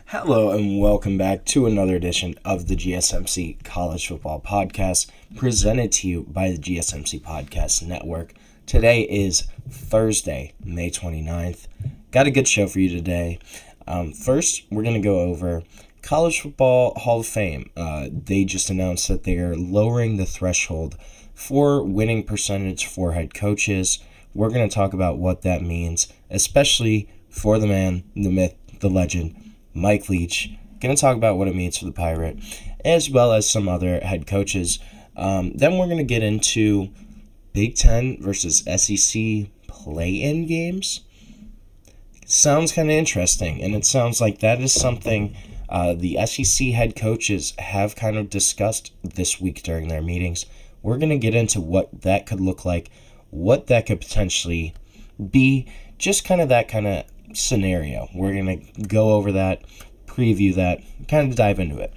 Hello and welcome back to another edition of the GSMC College Football Podcast, presented to you by the GSMC Podcast Network. Today is Thursday, May 29th. Got a good show for you today. First, we're going to go over College Football Hall of Fame. They just announced that they are lowering the threshold for winning percentage for head coaches. We're going to talk about what that means, especially for the man, the myth, the legend, Mike Leach. Going to talk about what it means for the Pirate, as well as some other head coaches. Then we're going to get into Big Ten versus SEC play-in games. Sounds kind of interesting, and it sounds like that is something the SEC head coaches have kind of discussed this week during their meetings. We're going to get into what that could look like, what that could potentially be, just kind of that kind of scenario. We're going to go over that, preview that, kind of dive into it.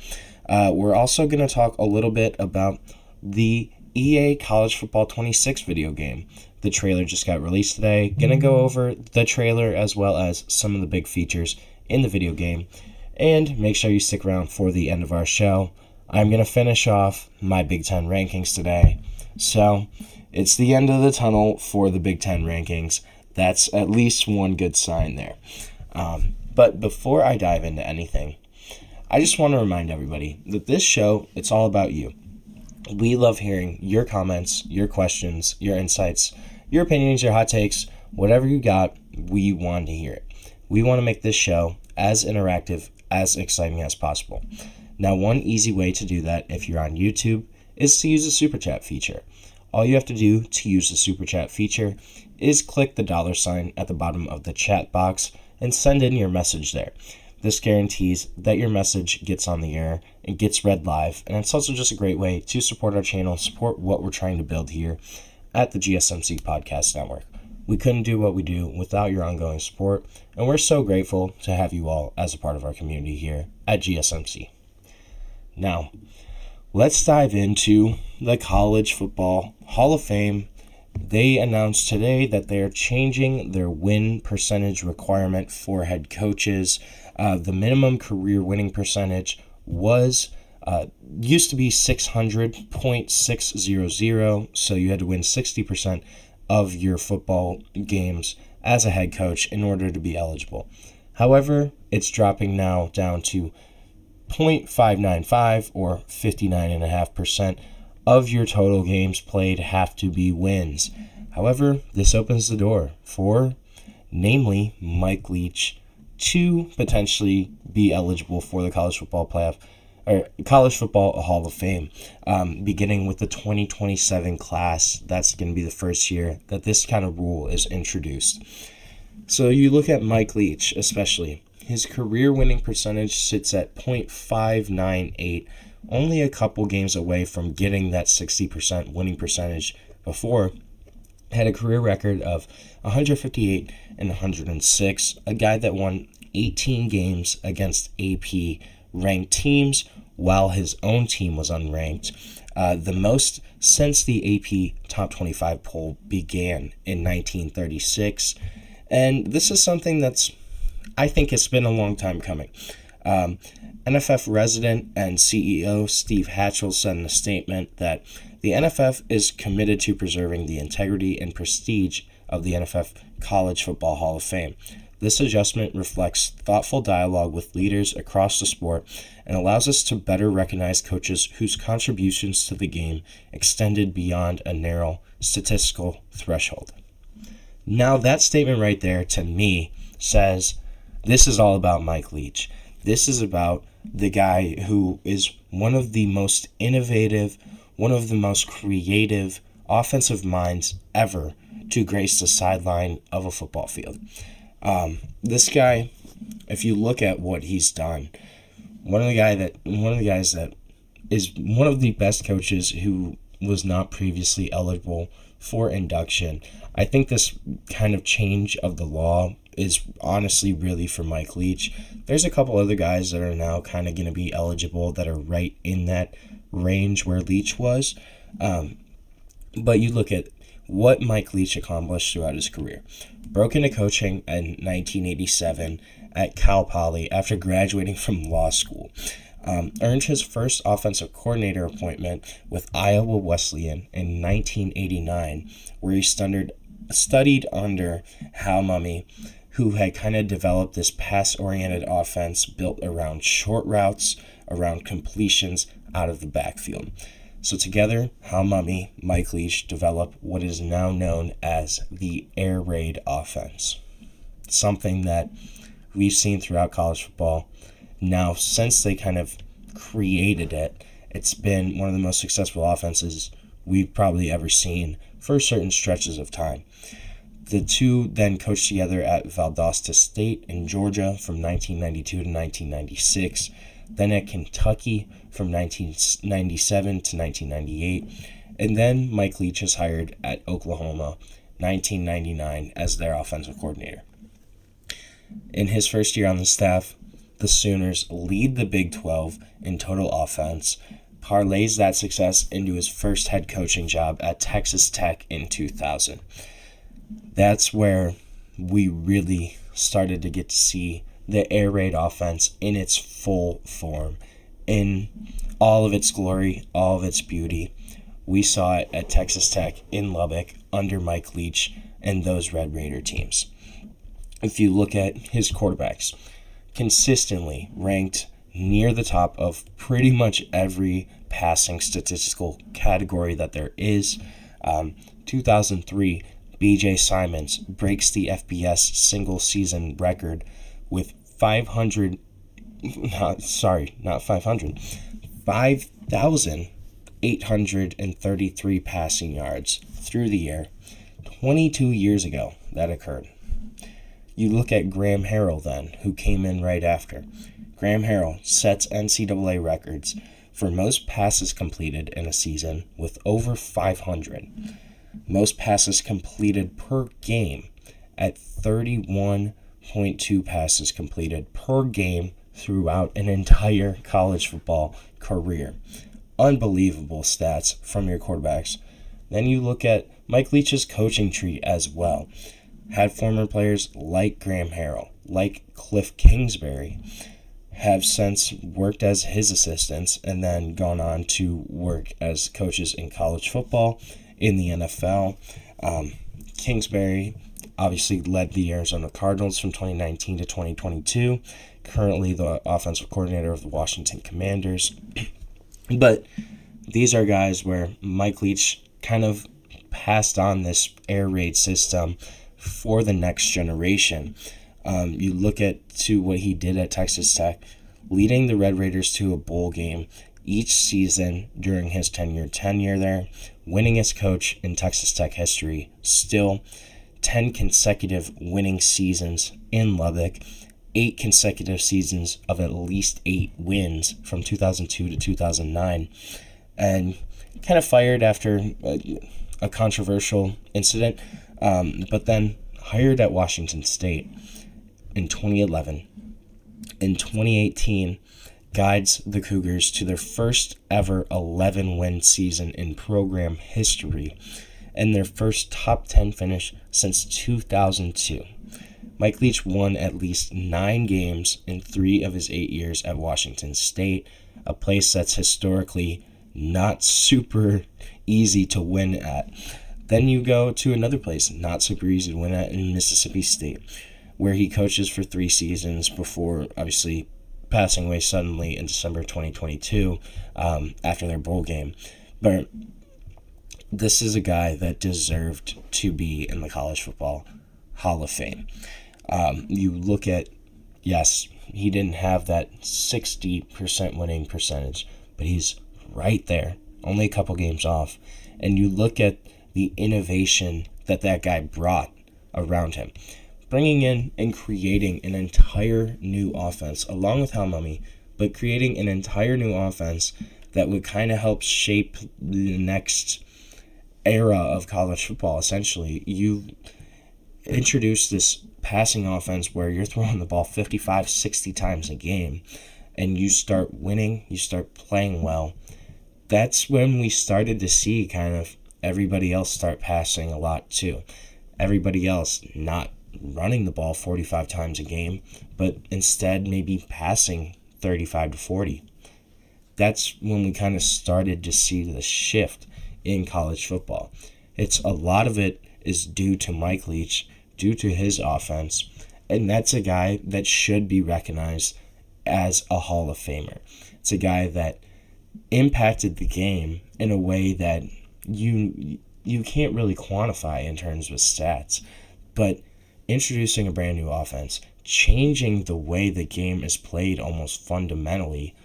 We're also going to talk a little bit about the EA College Football 26 video game. The trailer just got released today. Going to go over the trailer as well as some of the big features in the video game. And make sure you stick around for the end of our show. I'm going to finish off my Big Ten rankings today. So it's the end of the tunnel for the Big Ten rankings. That's at least one good sign there. But before I dive into anything, I just want to remind everybody that this show, it's all about you. We love hearing your comments, your questions, your insights, your opinions, your hot takes, whatever you got, we want to hear it. We want to make this show as interactive, as exciting as possible. Now, one easy way to do that if you're on YouTube is to use the Super Chat feature. All you have to do to use the Super Chat feature is click the $sign at the bottom of the chat box and send in your message there. This guarantees that your message gets on the air and gets read live, and it's also just a great way to support our channel, support what we're trying to build here at the GSMC Podcast Network. We couldn't do what we do without your ongoing support, and we're so grateful to have you all as a part of our community here at GSMC. Now, let's dive into the College Football Hall of Fame. They announced today that they are changing their win percentage requirement for head coaches. The minimum career winning percentage was used to be 600.600, so you had to win 60% of your football games as a head coach in order to be eligible. However, it's dropping now down to 0.595 or 59.5% of your total games played have to be wins. However, this opens the door for, namely, Mike Leach to potentially be eligible for the College Football Playoff or College Football Hall of Fame, beginning with the 2027 class. That's going to be the first year that this kind of rule is introduced. So you look at Mike Leach, especially. His career winning percentage sits at 0.598, only a couple games away from getting that 60% winning percentage before. Had a career record of 158 and 106, a guy that won 18 games against AP ranked teams while his own team was unranked. The most since the AP Top 25 poll began in 1936. And this is something that's, I think it's been a long time coming. NFF resident and CEO Steve Hatchell said in a statement that the NFF is committed to preserving the integrity and prestige of the NFF College Football Hall of Fame. This adjustment reflects thoughtful dialogue with leaders across the sport and allows us to better recognize coaches whose contributions to the game extended beyond a narrow statistical threshold. Now, that statement right there, to me, says this is all about Mike Leach. This is about the guy who is one of the most innovative, one of the most creative offensive minds ever to grace the sideline of a football field. This guy, if you look at what he's done, one of the guys that is one of the best coaches who was not previously eligible for induction. I think this kind of change of the law is honestly really for Mike Leach. There's a couple other guys that are now kind of going to be eligible that are right in that range where Leach was. But you look at what Mike Leach accomplished throughout his career. Broke into coaching in 1987 at Cal Poly after graduating from law school. Earned his first offensive coordinator appointment with Iowa Wesleyan in 1989, where he studied under Hal Mumme, who had kind of developed this pass-oriented offense built around short routes, around completions out of the backfield. So together, Hal Mumme, Mike Leach developed what is now known as the air raid offense, something that we've seen throughout college football. Now, since they kind of created it, it's been one of the most successful offenses we've probably ever seen for certain stretches of time. The two then coached together at Valdosta State in Georgia from 1992 to 1996, then at Kentucky from 1997 to 1998, and then Mike Leach is hired at Oklahoma 1999 as their offensive coordinator. In his first year on the staff, the Sooners lead the Big 12 in total offense, parlays that success into his first head coaching job at Texas Tech in 2000. That's where we really started to get to see the air raid offense in its full form, in all of its glory, all of its beauty. We saw it at Texas Tech in Lubbock under Mike Leach and those Red Raider teams. If you look at his quarterbacks, consistently ranked near the top of pretty much every passing statistical category that there is. 2003, B.J. Simons breaks the FBS single-season record with 5,833 passing yards through the air. 22 years ago that occurred. You look at Graham Harrell then, who came in right after. Graham Harrell sets NCAA records for most passes completed in a season with over 500. Most passes completed per game at 31.2 passes completed per game throughout an entire college football career. Unbelievable stats from your quarterbacks. Then you look at Mike Leach's coaching tree as well. Had former players like Graham Harrell, like Cliff Kingsbury, have since worked as his assistants and then gone on to work as coaches in college football, in the NFL. Kingsbury obviously led the Arizona Cardinals from 2019 to 2022, currently the offensive coordinator of the Washington Commanders. But these are guys where Mike Leach kind of passed on this air raid system for the next generation. You look at to what he did at Texas Tech, leading the Red Raiders to a bowl game each season during his tenure there, winning as coach in Texas Tech history, still 10 consecutive winning seasons in Lubbock, 8 consecutive seasons of at least 8 wins from 2002 to 2009, and kind of fired after a controversial incident, but then hired at Washington State in 2011. In 2018, guides the Cougars to their first ever 11-win season in program history and their first top 10 finish since 2002. Mike Leach won at least 9 games in 3 of his 8 years at Washington State, a place that's historically not super easy to win at. Then you go to another place not super easy to win at in Mississippi State, where he coaches for 3 seasons before obviously passing away suddenly in December 2022 after their bowl game. But this is a guy that deserved to be in the College Football Hall of Fame. You look at, yes, he didn't have that 60% winning percentage, but he's right there, only a couple games off. And you look at the innovation that guy brought around him, bringing in and creating an entire new offense along with Hal Mumme, but creating an entire new offense that would kind of help shape the next era of college football. Essentially, you introduce this passing offense where you're throwing the ball 55, 60 times a game, and you start winning, you start playing well. That's when we started to see kind of everybody else start passing a lot too. Everybody else not running the ball 45 times a game, but instead maybe passing 35 to 40. That's when we kind of started to see the shift in college football. A lot of it is due to Mike Leach, due to his offense, and that's a guy that should be recognized as a Hall of Famer. It's a guy that impacted the game in a way that you can't really quantify in terms of stats, but introducing a brand new offense, changing the way the game is played almost fundamentally,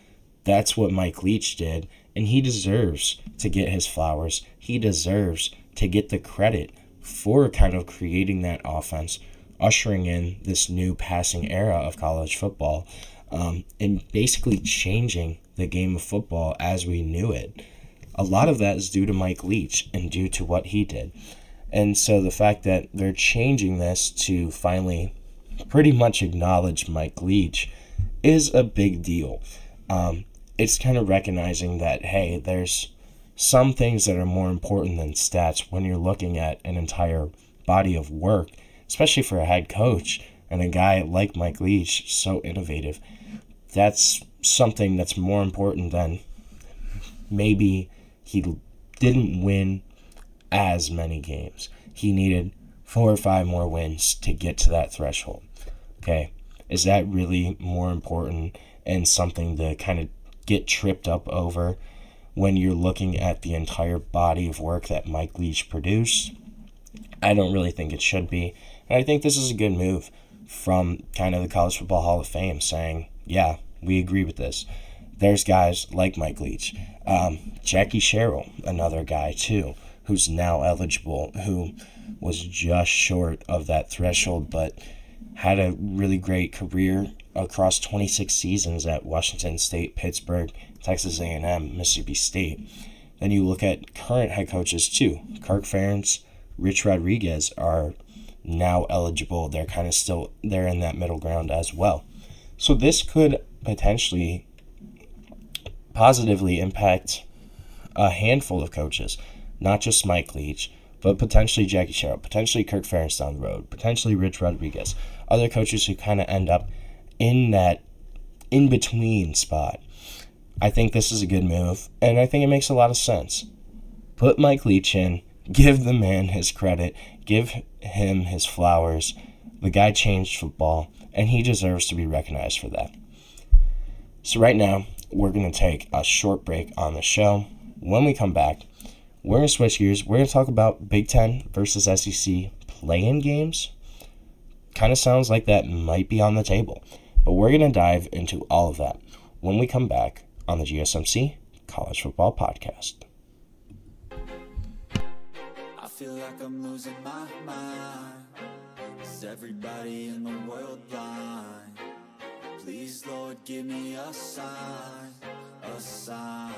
that's what Mike Leach did, and he deserves to get his flowers. He deserves to get the credit for kind of creating that offense, ushering in this new passing era of college football, and basically changing the game of football as we knew it. A lot of that is due to Mike Leach and due to what he did. And so the fact that they're changing this to finally pretty much acknowledge Mike Leach is a big deal. It's kind of recognizing that, hey, there's some things that are more important than stats when you're looking at an entire body of work, especially for a head coach and a guy like Mike Leach, so innovative. That's something that's more important than maybe he didn't win as many games. He needed 4 or 5 more wins to get to that threshold. Okay, is that really more important and something to kind of get tripped up over when you're looking at the entire body of work that Mike Leach produced? I don't really think it should be. And I think this is a good move from kind of the College Football Hall of Fame saying, yeah, we agree with this. There's guys like Mike Leach. Jackie Sherrill, another guy too, who's now eligible, who was just short of that threshold, but had a really great career across 26 seasons at Washington State, Pittsburgh, Texas A&M, Mississippi State. Then you look at current head coaches too. Kirk Ferentz, Rich Rodriguez are now eligible. They're kind of still there in that middle ground as well. So this could potentially positively impact a handful of coaches, not just Mike Leach, but potentially Jackie Sherrill, potentially Kirk Ferentz down the road, potentially Rich Rodriguez, other coaches who kind of end up in that in-between spot. I think this is a good move, and I think it makes a lot of sense. Put Mike Leach in, give the man his credit, give him his flowers. The guy changed football, and he deserves to be recognized for that. So right now, we're going to take a short break on the show. When we come back, we're going to switch gears. We're going to talk about Big Ten versus SEC play-in games. Kind of sounds like that might be on the table, but we're going to dive into all of that when we come back on the GSMC College Football Podcast. I feel like I'm losing my mind. Is everybody in the world blind? Please, Lord, give me a sign, a sign.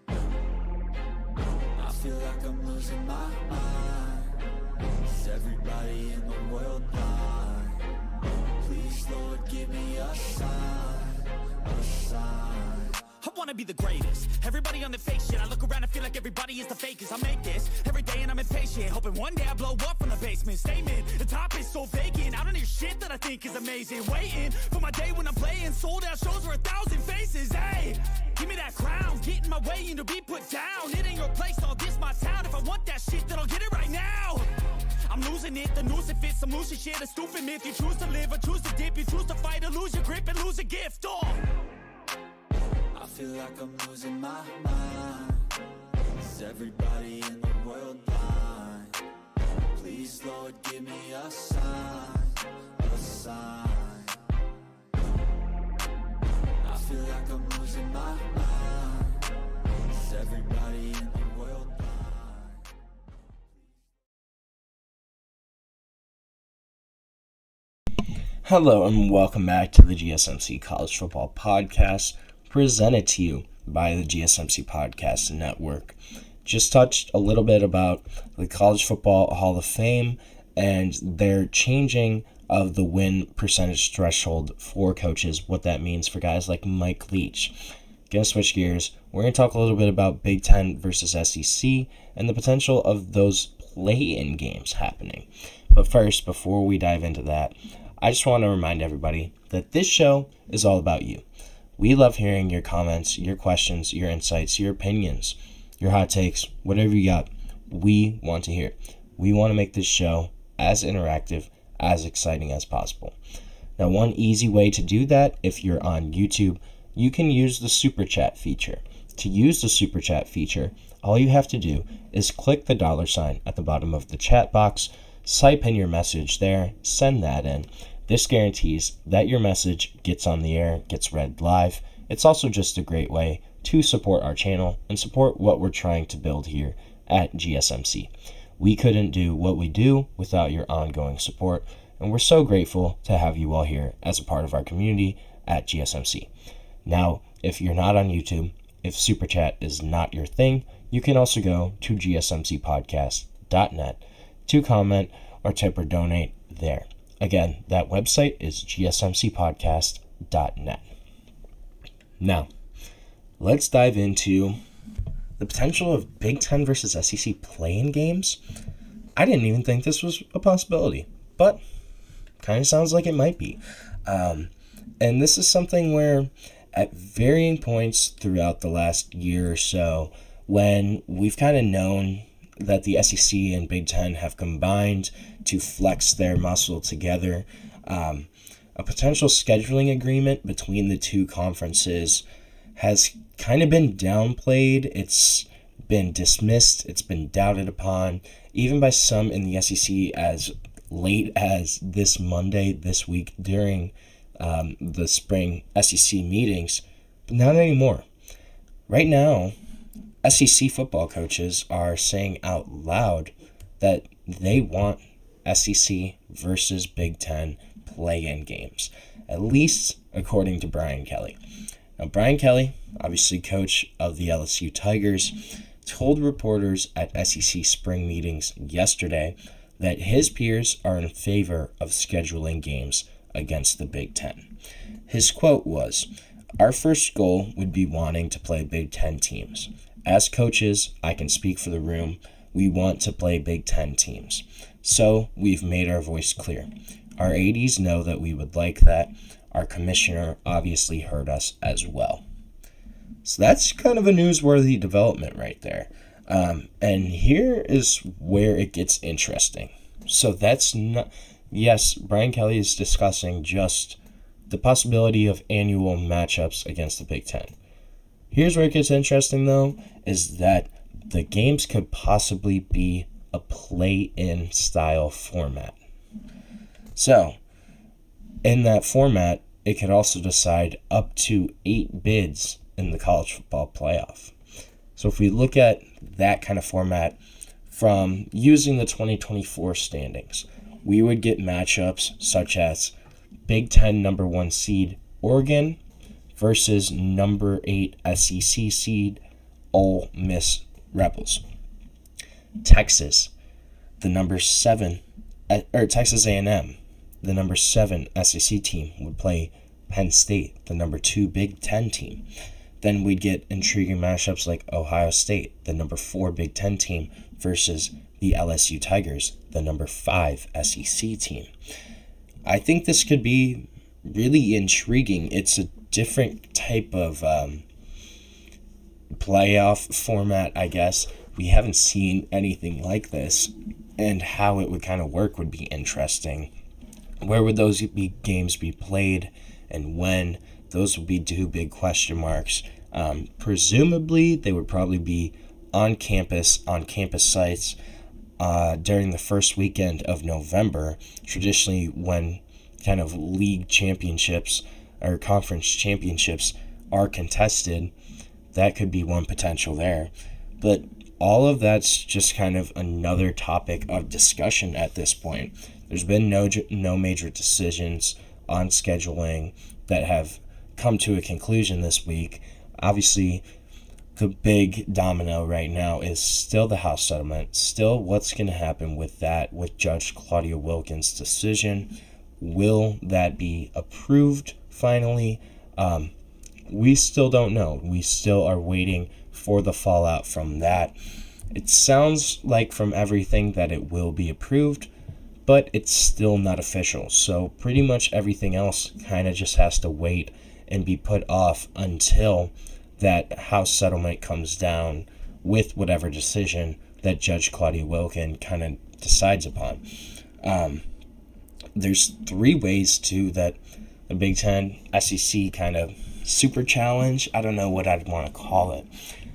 I feel like I'm losing my mind. Is everybody in the world blind? Please, Lord, give me a sign, a sign. I wanna be the greatest. Everybody on the fake shit. I look around and feel like everybody is the fakest. I make this every day and I'm impatient, hoping one day I blow up from the basement. Statement, the top is so vacant. I don't hear shit that I think is amazing. Waiting for my day when I'm playing sold out shows for 1,000 faces. Hey, give me that crown, get in my way and to be put down. It ain't your place, all this my town. If I want that shit, then I'll get it right now. I'm losing it, the noose it fits, some losing shit, a stupid myth. You choose to live or choose to dip, you choose to fight or lose your grip and lose a gift. I feel like I'm losing my mind. Is everybody in the world blind? Please, Lord, give me a sign, a sign. I feel like I'm losing my mind. Is everybody in the world blind? Hello and welcome back to the GSMC College Football Podcast, presented to you by the GSMC Podcast Network. Just touched a little bit about the College Football Hall of Fame and their changing of the win percentage threshold for coaches, what that means for guys like Mike Leach. Gonna switch gears. We're going to talk a little bit about Big Ten versus SEC and the potential of those play-in games happening. But first, before we dive into that, I just want to remind everybody that this show is all about you. We love hearing your comments, your questions, your insights, your opinions, your hot takes, whatever you got. We want to hear it. We want to make this show as interactive, as exciting as possible. Now, one easy way to do that, if you're on YouTube, you can use the Super Chat feature. To use the Super Chat feature, all you have to do is click the $ at the bottom of the chat box, type in your message there, send that in. This guarantees that your message gets on the air, gets read live. It's also just a great way to support our channel and support what we're trying to build here at GSMC. We couldn't do what we do without your ongoing support, and we're so grateful to have you all here as a part of our community at GSMC. Now, if you're not on YouTube, if Super Chat is not your thing, you can also go to gsmcpodcast.net to comment or tip or donate there. Again, that website is gsmcpodcast.net. Now, let's dive into the potential of Big Ten versus SEC play-in games. I didn't even think this was a possibility, but kind of sounds like it might be. And this is something where at varying points throughout the last year or so, when we've kind of known that the SEC and Big Ten have combined to flex their muscle together, a potential scheduling agreement between the two conferences has kind of been downplayed. It's been dismissed. It's been doubted upon, even by some in the SEC as late as this Monday, this week, during the spring SEC meetings, but not anymore. Right now, SEC football coaches are saying out loud that they want SEC versus Big Ten play-in games, at least according to Brian Kelly. Now, Brian Kelly, obviously coach of the LSU Tigers, told reporters at SEC spring meetings yesterday that his peers are in favor of scheduling games against the Big Ten. His quote was, "Our first goal would be wanting to play Big Ten teams. As coaches, I can speak for the room. We want to play Big Ten teams. So we've made our voice clear. Our ADs know that we would like that. Our commissioner obviously heard us as well." So that's kind of a newsworthy development right there. And here is where it gets interesting. So that's not, yes, Brian Kelly is discussing just the possibility of annual matchups against the Big Ten. Here's where it gets interesting, though, is that the games could possibly be a play-in style format. So, in that format, it could also decide up to 8 bids in the college football playoff. So if we look at that kind of format from using the 2024 standings, we would get matchups such as Big Ten number 1 seed Oregon versus number 8 SEC seed Ole Miss Rebels. Texas, the number 7, or Texas A&M, the number 7 SEC team would play Penn State, the number 2 Big Ten team. Then we'd get intriguing matchups like Ohio State, the number 4 Big Ten team, versus the LSU Tigers, the number 5 SEC team. I think this could be really intriguing. It's a different type of playoff format, I guess. We haven't seen anything like this, and how it would kind of work would be interesting. Where would those games be played, and when? Those would be 2 big question marks. Presumably, they would probably be on campus sites during the first weekend of November, traditionally when kind of league championships or conference championships are contested. That could be one potential there. But all of that's just kind of another topic of discussion at this point. There's been no major decisions on scheduling that have come to a conclusion this week. Obviously, the big domino right now is still the House settlement, still what's going to happen with that, with Judge Claudia Wilkins' decision. Will that be approved finally? We still don't know. We still are waiting for the fallout from that. It sounds like from everything that it will be approved, but it's still not official. So pretty much everything else kind of just has to wait and be put off until that House settlement comes down with whatever decision that Judge Claudia Wilkin kind of decides upon. There's 3 ways, too, that the Big Ten SEC kind of super challenge, I don't know what I'd want to call it.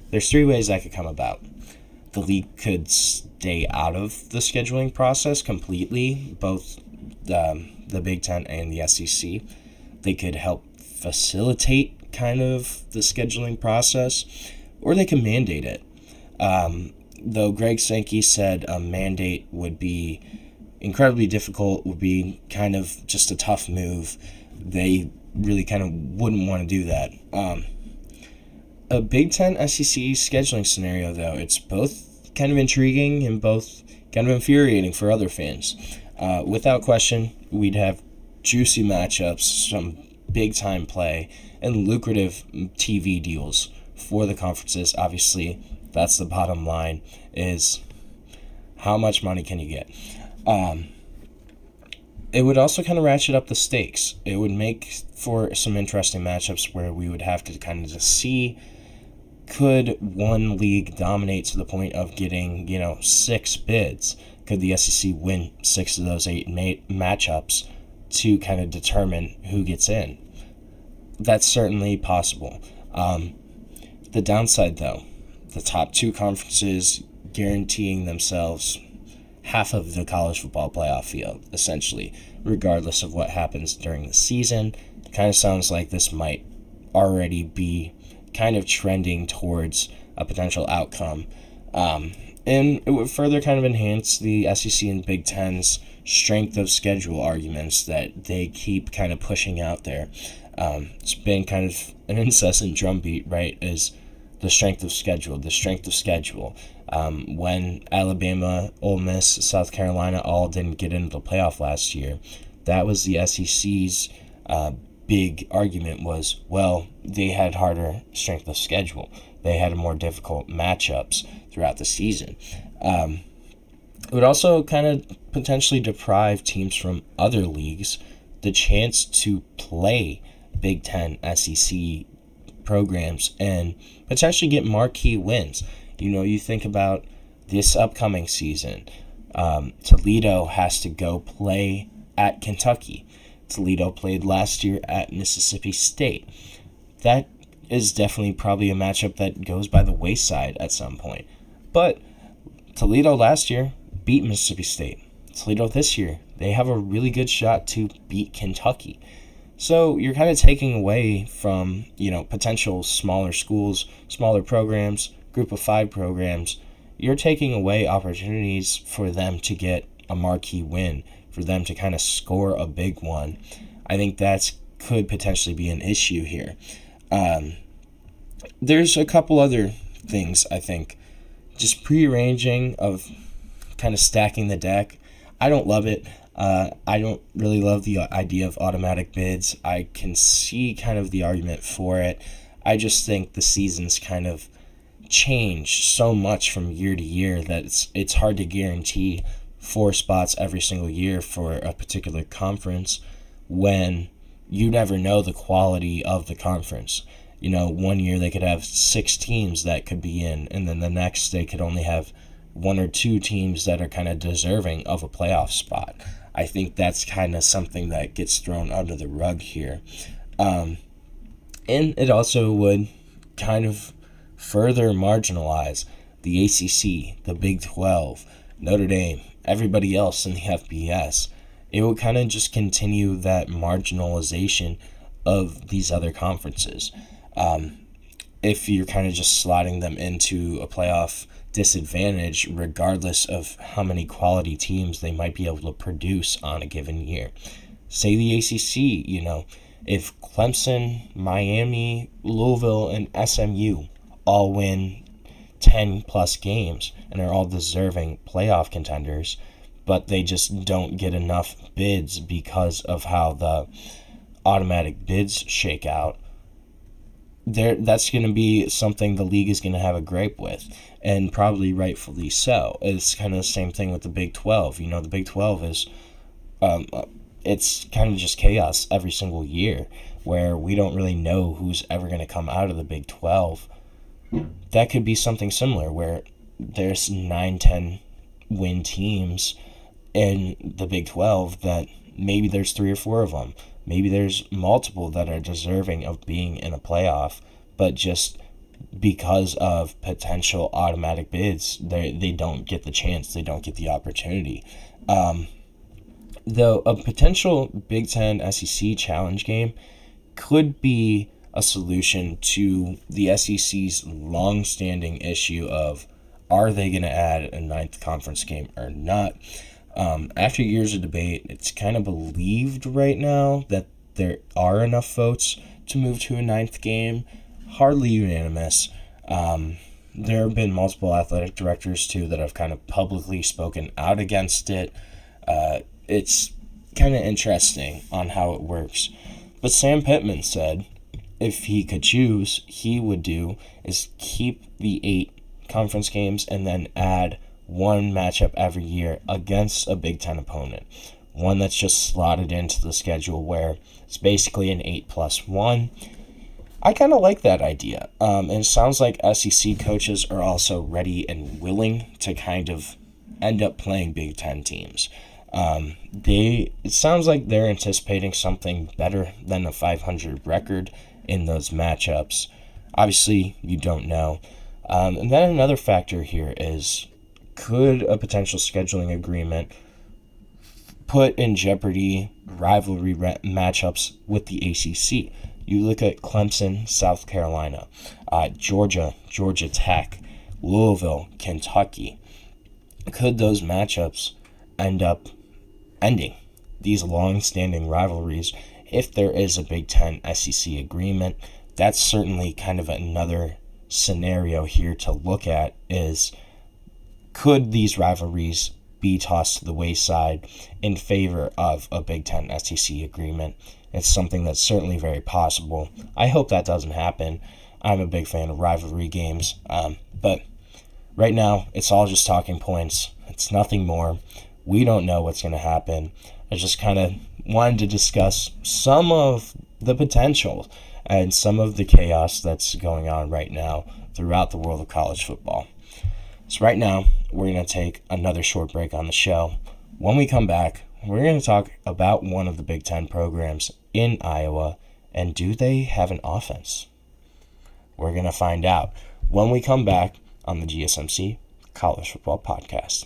There's 3 ways that could come about. The league could stay out of the scheduling process completely, both the Big Ten and the SEC. They could help facilitate kind of the scheduling process, or they can mandate it. Though Greg Sankey said a mandate would be incredibly difficult, would be kind of just a tough move. They really kind of wouldn't want to do that. A Big Ten SEC scheduling scenario, though, it's both kind of intriguing and both kind of infuriating for other fans. Without question, we'd have juicy matchups, some big-time play, and lucrative TV deals for the conferences. Obviously, that's the bottom line, is how much money can you get? It would also kind of ratchet up the stakes. It would make for some interesting matchups where we would have to kind of just see, could one league dominate to the point of getting, 6 bids? Could the SEC win 6 of those 8 matchups to kind of determine who gets in? That's certainly possible. The downside, though, the top 2 conferences guaranteeing themselves half of the college football playoff field, essentially, regardless of what happens during the season. It kind of sounds like this might already be kind of trending towards a potential outcome. And it would further kind of enhance the SEC and Big Ten's strength of schedule arguments that they keep kind of pushing out there. It's been kind of an incessant drumbeat, right, is the strength of schedule. When Alabama, Ole Miss, South Carolina all didn't get into the playoff last year, that was the SEC's big argument was, well, they had harder strength of schedule. They had more difficult matchups throughout the season. It would also kind of potentially deprive teams from other leagues the chance to play Big Ten SEC programs and potentially get marquee wins. You think about this upcoming season. Toledo has to go play at Kentucky. Toledo played last year at Mississippi State. That is definitely probably a matchup that goes by the wayside at some point. But Toledo last year beat Mississippi State. Toledo this year, they have a really good shot to beat Kentucky. So you're kind of taking away from, potential smaller schools, smaller programs, group of 5 programs. You're taking away opportunities for them to get a marquee win, for them to kind of score a big one. I think that could potentially be an issue here. There's a couple other things, I think. Just prearranging of kind of stacking the deck. I don't love it. I don't really love the idea of automatic bids. I can see kind of the argument for it. I just think the seasons kind of change so much from year to year that it's hard to guarantee 4 spots every single year for a particular conference when you never know the quality of the conference. One year they could have 6 teams that could be in, and then the next they could only have 1 or 2 teams that are kind of deserving of a playoff spot. I think that's kind of something that gets thrown under the rug here. And it also would kind of further marginalize the ACC, the Big 12, Notre Dame, everybody else in the FBS. It would kind of just continue that marginalization of these other conferences. If you're kind of just slotting them into a playoff disadvantage regardless of how many quality teams they might be able to produce on a given year. Say the ACC, if Clemson, Miami, Louisville, and SMU all win 10-plus games and are all deserving playoff contenders, but they just don't get enough bids because of how the automatic bids shake out, that's going to be something the league is going to have a gripe with, and probably rightfully so. It's kind of the same thing with the Big 12. The Big 12 is, it's kind of just chaos every single year, where we don't really know who's ever going to come out of the Big 12. That could be something similar, where there's 9-10 win teams in the Big 12 that maybe there's 3 or 4 of them. Maybe there's multiple that are deserving of being in a playoff, but just because of potential automatic bids, they don't get the chance, they don't get the opportunity. Though a potential Big Ten SEC challenge game could be a solution to the SEC's long-standing issue of, are they going to add a 9th conference game or not? After years of debate, it's kind of believed right now that there are enough votes to move to a 9th game. Hardly unanimous. There have been multiple athletic directors, too, that have kind of publicly spoken out against it. It's kind of interesting on how it works. But Sam Pittman said if he could choose, he would do is keep the 8 conference games and then add one matchup every year against a Big Ten opponent. One that's just slotted into the schedule where it's basically an 8+1. I kind of like that idea. And it sounds like SEC coaches are also ready and willing to kind of end up playing Big Ten teams. It sounds like they're anticipating something better than a 500 record in those matchups. Obviously, you don't know. And then another factor here is, could a potential scheduling agreement put in jeopardy rivalry matchups with the ACC? You look at Clemson, South Carolina, Georgia Tech, Louisville, Kentucky. Could those matchups end up ending these long-standing rivalries if there is a Big Ten SEC agreement? That's certainly kind of another scenario here to look at, is could these rivalries be tossed to the wayside in favor of a Big Ten SEC agreement? It's something that's certainly very possible. I hope that doesn't happen. I'm a big fan of rivalry games, but right now it's all just talking points. It's nothing more. We don't know what's going to happen. I just kind of wanted to discuss some of the potential and some of the chaos that's going on right now throughout the world of college football. So right now, we're going to take another short break on the show. When we come back, we're going to talk about one of the Big Ten programs in Iowa, and do they have an offense? We're going to find out when we come back on the GSMC College Football Podcast.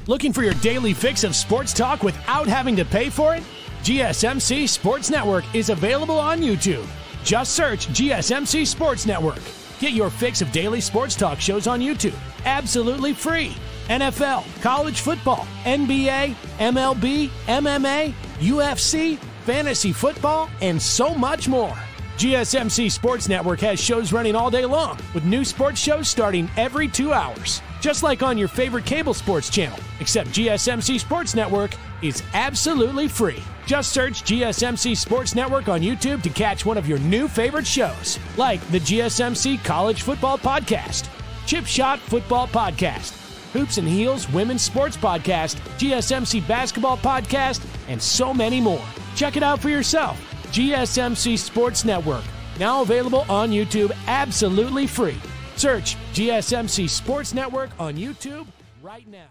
Looking for your daily fix of sports talk without having to pay for it? GSMC Sports Network is available on YouTube. Just search GSMC Sports Network. Get your fix of daily sports talk shows on YouTube, absolutely free. NFL, college football, NBA, MLB, MMA, UFC, fantasy football, and so much more. GSMC Sports Network has shows running all day long, with new sports shows starting every 2 hours. Just like on your favorite cable sports channel, except GSMC Sports Network is absolutely free. Just search GSMC Sports Network on YouTube to catch one of your new favorite shows, like the GSMC College Football Podcast, Chip Shot Football Podcast, Hoops and Heels Women's Sports Podcast, GSMC Basketball Podcast, and so many more. Check it out for yourself. GSMC Sports Network, now available on YouTube absolutely free. Search GSMC Sports Network on YouTube right now.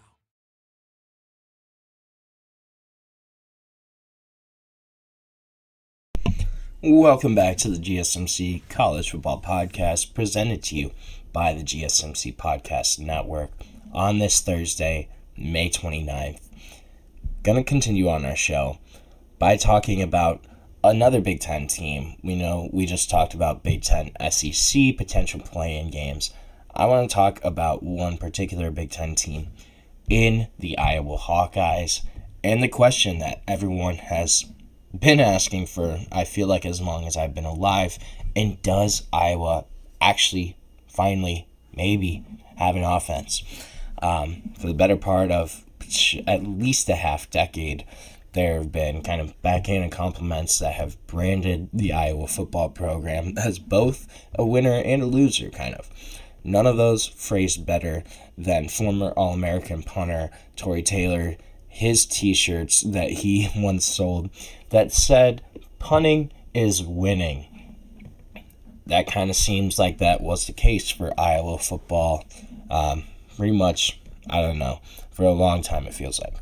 Welcome back to the GSMC College Football Podcast, presented to you by the GSMC Podcast Network on this Thursday, May 29th. Gonna continue on our show by talking about another Big Ten team. We just talked about Big Ten SEC potential play-in games. I want to talk about one particular Big Ten team in the Iowa Hawkeyes, and the question that everyone has been asking for, I feel like, as long as I've been alive, and does Iowa actually finally maybe have an offense? For the better part of at least a half decade, there have been kind of backhanded compliments that have branded the Iowa football program as both a winner and a loser, kind of. None of those phrased better than former All-American punter Tory Taylor, his t-shirts that he once sold that said, "Punting is winning." That kind of seems like that was the case for Iowa football. Pretty much, I don't know, for a long time it feels like.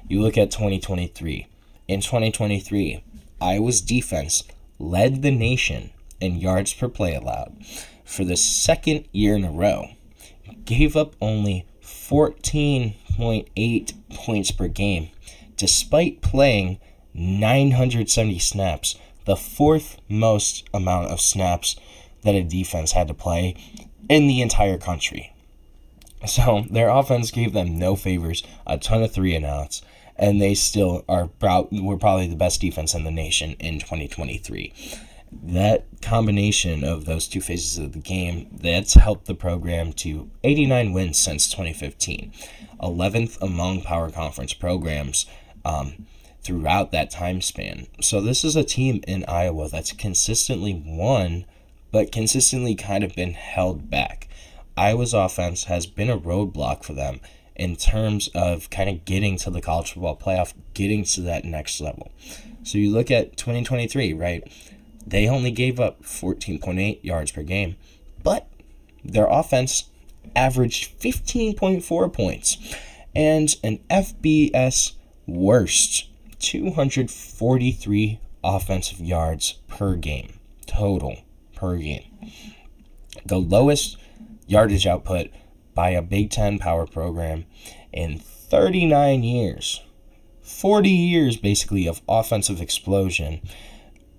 You look at 2023. In 2023, Iowa's defense led the nation in yards per play allowed for the second year in a row. Gave up only 14.8 points per game, despite playing 970 snaps, the fourth most amount of snaps that a defense had to play in the entire country. So their offense gave them no favors, a ton of 3-and-outs, and they still were probably the best defense in the nation in 2023. That combination of those two phases of the game, that's helped the program to 89 wins since 2015, 11th among power conference programs throughout that time span. So this is a team in Iowa that's consistently won, but consistently kind of been held back. Iowa's offense has been a roadblock for them in terms of kind of getting to the college football playoff, getting to that next level. So you look at 2023, right? They only gave up 14.8 yards per game, but their offense averaged 15.4 points and an FBS worst 243 offensive yards per game, total per game. The lowest yardage output by a Big Ten power program in 39 years. 40 years, basically, of offensive explosion.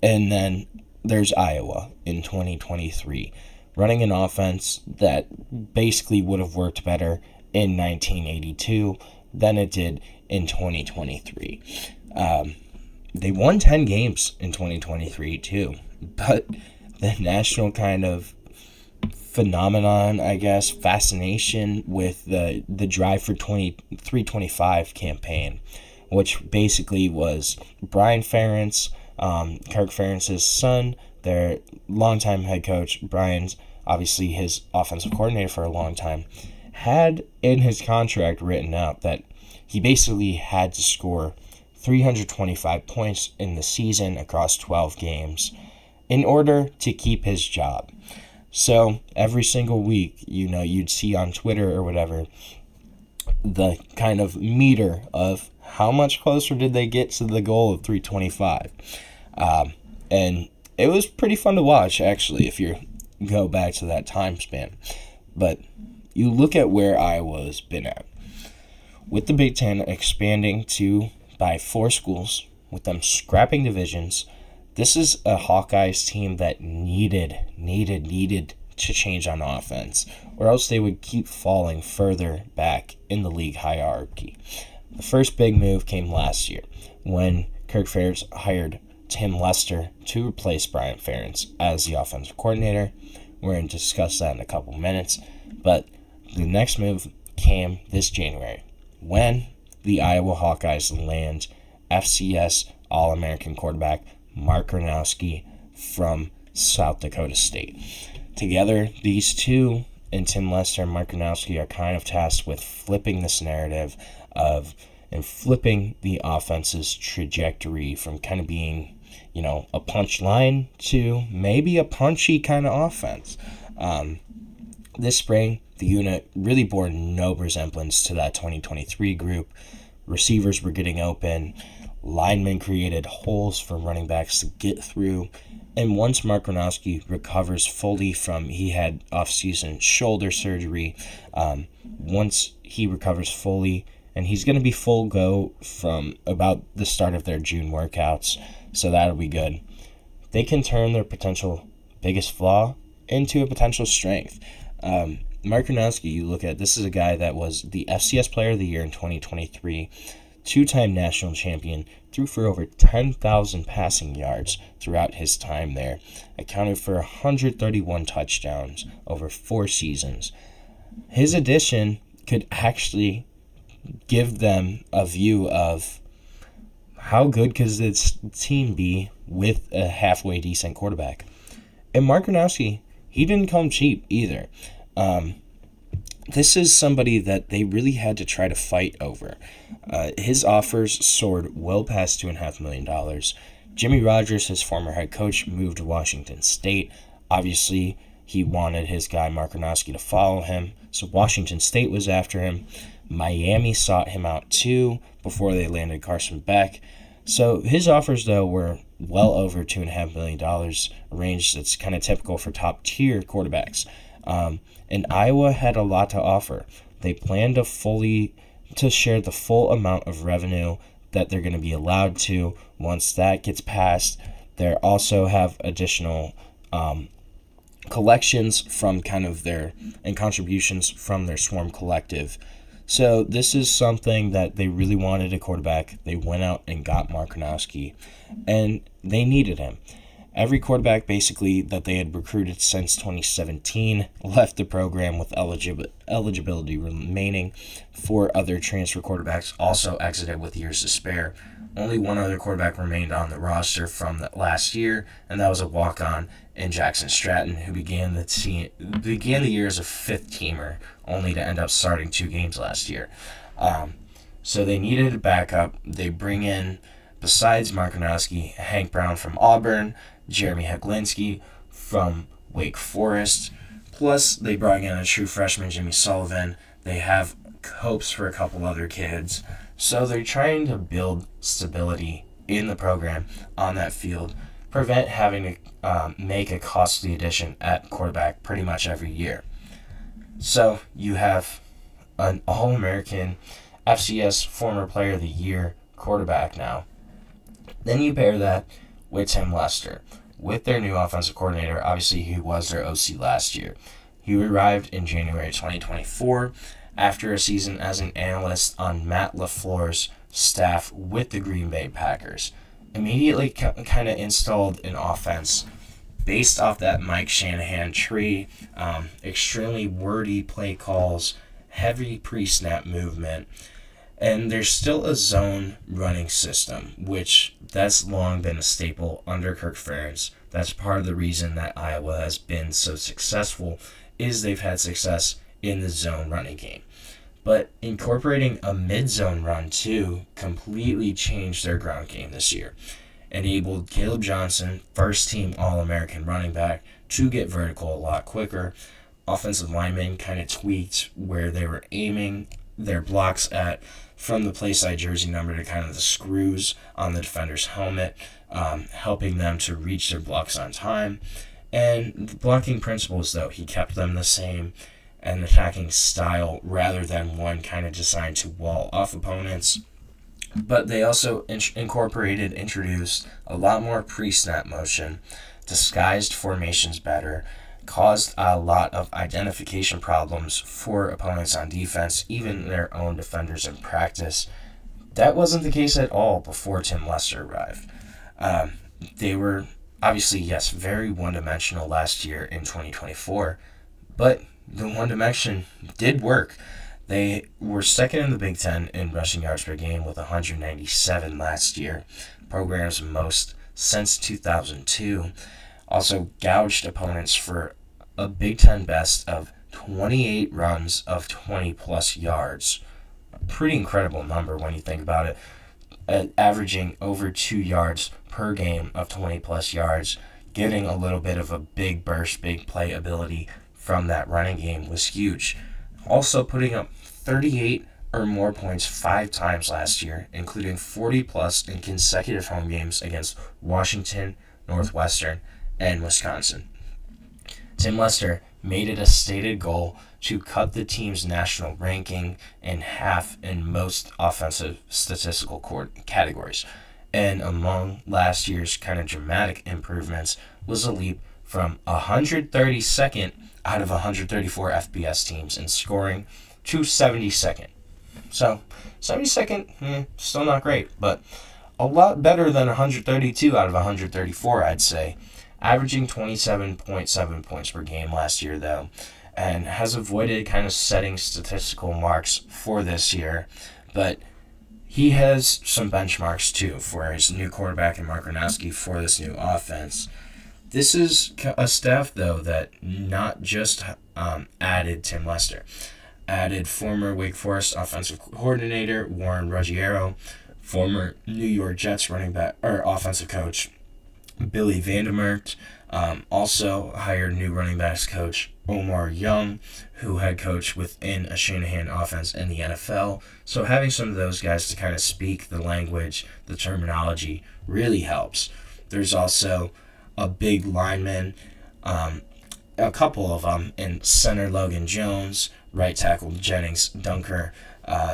And then there's Iowa in 2023, running an offense that basically would have worked better in 1982 than it did in 2023. They won 10 games in 2023, too. But the national kind of phenomenon, I guess, fascination with the Drive for 325 campaign, which basically was Brian Ferentz, Kirk Ferentz's son, their longtime head coach. Brian's obviously his offensive coordinator for a long time, had in his contract written out that he basically had to score 325 points in the season across 12 games in order to keep his job. So every single week, you'd see on Twitter or whatever the kind of meter of how much closer did they get to the goal of 325. And it was pretty fun to watch, actually, if you go back to that time span. But you look at where Iowa's been at. With the Big Ten expanding by 4 schools, with them scrapping divisions, this is a Hawkeyes team that needed to change on offense, or else they would keep falling further back in the league hierarchy. The first big move came last year when Kirk Ferentz hired Tim Lester to replace Brian Ferentz as the offensive coordinator. We're going to discuss that in a couple minutes, but the next move came this January when the Iowa Hawkeyes land FCS All-American quarterback Mark Gronowski from South Dakota State. Together, these two, and Tim Lester and Mark Gronowski, are kind of tasked with flipping this narrative and flipping the offense's trajectory from kind of being, a punch line to maybe a punchy kind of offense. This spring, the unit really bore no resemblance to that 2023 group. Receivers were getting open. Linemen created holes for running backs to get through. And once Mark Gronowski recovers fully he had off-season shoulder surgery, once he recovers fully, and he's going to be full go from about the start of their June workouts, so that'll be good. They can turn their potential biggest flaw into a potential strength. Mark Gronowski, you look at, this is a guy that was the FCS Player of the Year in 2023, 2-time national champion, threw for over 10,000 passing yards throughout his time there, accounted for 131 touchdowns over 4 seasons. His addition could actually give them a view of how good could this team be with a halfway decent quarterback? And Mark Gronowski, he didn't come cheap either. This is somebody that they really had to try to fight over. His offers soared well past $2.5 million. Jimmy Rogers, his former head coach, moved to Washington State. Obviously, he wanted his guy Mark Gronowski to follow him, so Washington State was after him. Miami sought him out too before they landed Carson Beck. So his offers, though, were well over $2.5 million, a range that's kind of typical for top-tier quarterbacks. And Iowa had a lot to offer. They planned to share the full amount of revenue that they're going to be allowed to. Once that gets passed, they also have additional collections from and contributions from their Swarm Collective. So this is something that they really wanted a quarterback. They went out and got Mark Gronowski, and they needed him. Every quarterback basically that they had recruited since 2017 left the program with eligibility remaining. 4 other transfer quarterbacks also exited with years to spare. Only one other quarterback remained on the roster from that last year, and that was a walk-on in Jackson Stratton, who began the year as a 5th-teamer, only to end up starting 2 games last year. So they needed a backup. They bring in, besides Mark Gronowski, Hank Brown from Auburn, Jeremy Heglinski from Wake Forest. Plus, they brought in a true freshman, Jimmy Sullivan. They have hopes for a couple other kids. So they're trying to build stability in the program on that field, prevent having to make a costly addition at quarterback pretty much every year. So you have an All-American FCS former player of the year quarterback now. Then you pair that with Tim Lester, with their new offensive coordinator. Obviously, he was their OC last year. He arrived in January 2024 after a season as an analyst on Matt LaFleur's staff with the Green Bay Packers. Immediately kind of installed an offense based off that Mike Shanahan tree, extremely wordy play calls, heavy pre-snap movement, and there's still a zone running system, which that's long been a staple under Kirk Ferentz. That's part of the reason that Iowa has been so successful, is they've had success in the zone running game. But incorporating a mid-zone run, too, completely changed their ground game this year. Enabled Caleb Johnson, first-team All-American running back, to get vertical a lot quicker. Offensive linemen kind of tweaked where they were aiming their blocks at, from the play-side jersey number to kind of the screws on the defender's helmet, helping them to reach their blocks on time. And the blocking principles, though, he kept them the same, and attacking style rather than one kind of designed to wall off opponents. But they also introduced a lot more pre-snap motion, disguised formations better, caused a lot of identification problems for opponents on defense, even their own defenders in practice. That wasn't the case at all before Tim Lester arrived. They were obviously, yes, very one-dimensional last year in 2024, but the one dimension did work. They were second in the Big Ten in rushing yards per game with 197 last year, program's most since 2002. Also gouged opponents for a Big Ten best of 28 runs of 20-plus yards. A pretty incredible number when you think about it. Averaging over 2 yards per game of 20-plus yards, getting a little bit of a big burst, big play ability from that running game was huge. Also putting up 38 or more points 5 times last year, including 40-plus in consecutive home games against Washington, Northwestern, and Wisconsin. Tim Lester made it a stated goal to cut the team's national ranking in half in most offensive statistical categories. And among last year's kind of dramatic improvements was a leap from 132nd out of 134 FBS teams in scoring to 72nd. So, 72nd, still not great, but a lot better than 132 out of 134, I'd say. Averaging 27.7 points per game last year, though, and has avoided kind of setting statistical marks for this year. But he has some benchmarks too for his new quarterback and Mark Gronowski for this new offense. This is a staff, though, that not just added Tim Lester. Added former Wake Forest offensive coordinator Warren Ruggiero, former New York Jets offensive coach Billy Vandermeert. Also hired new running backs coach Omar Young, who had coached within a Shanahan offense in the NFL. So having some of those guys to kind of speak the language, the terminology, really helps. There's also a big lineman, a couple of them, in center Logan Jones, right tackle Jennings Dunker.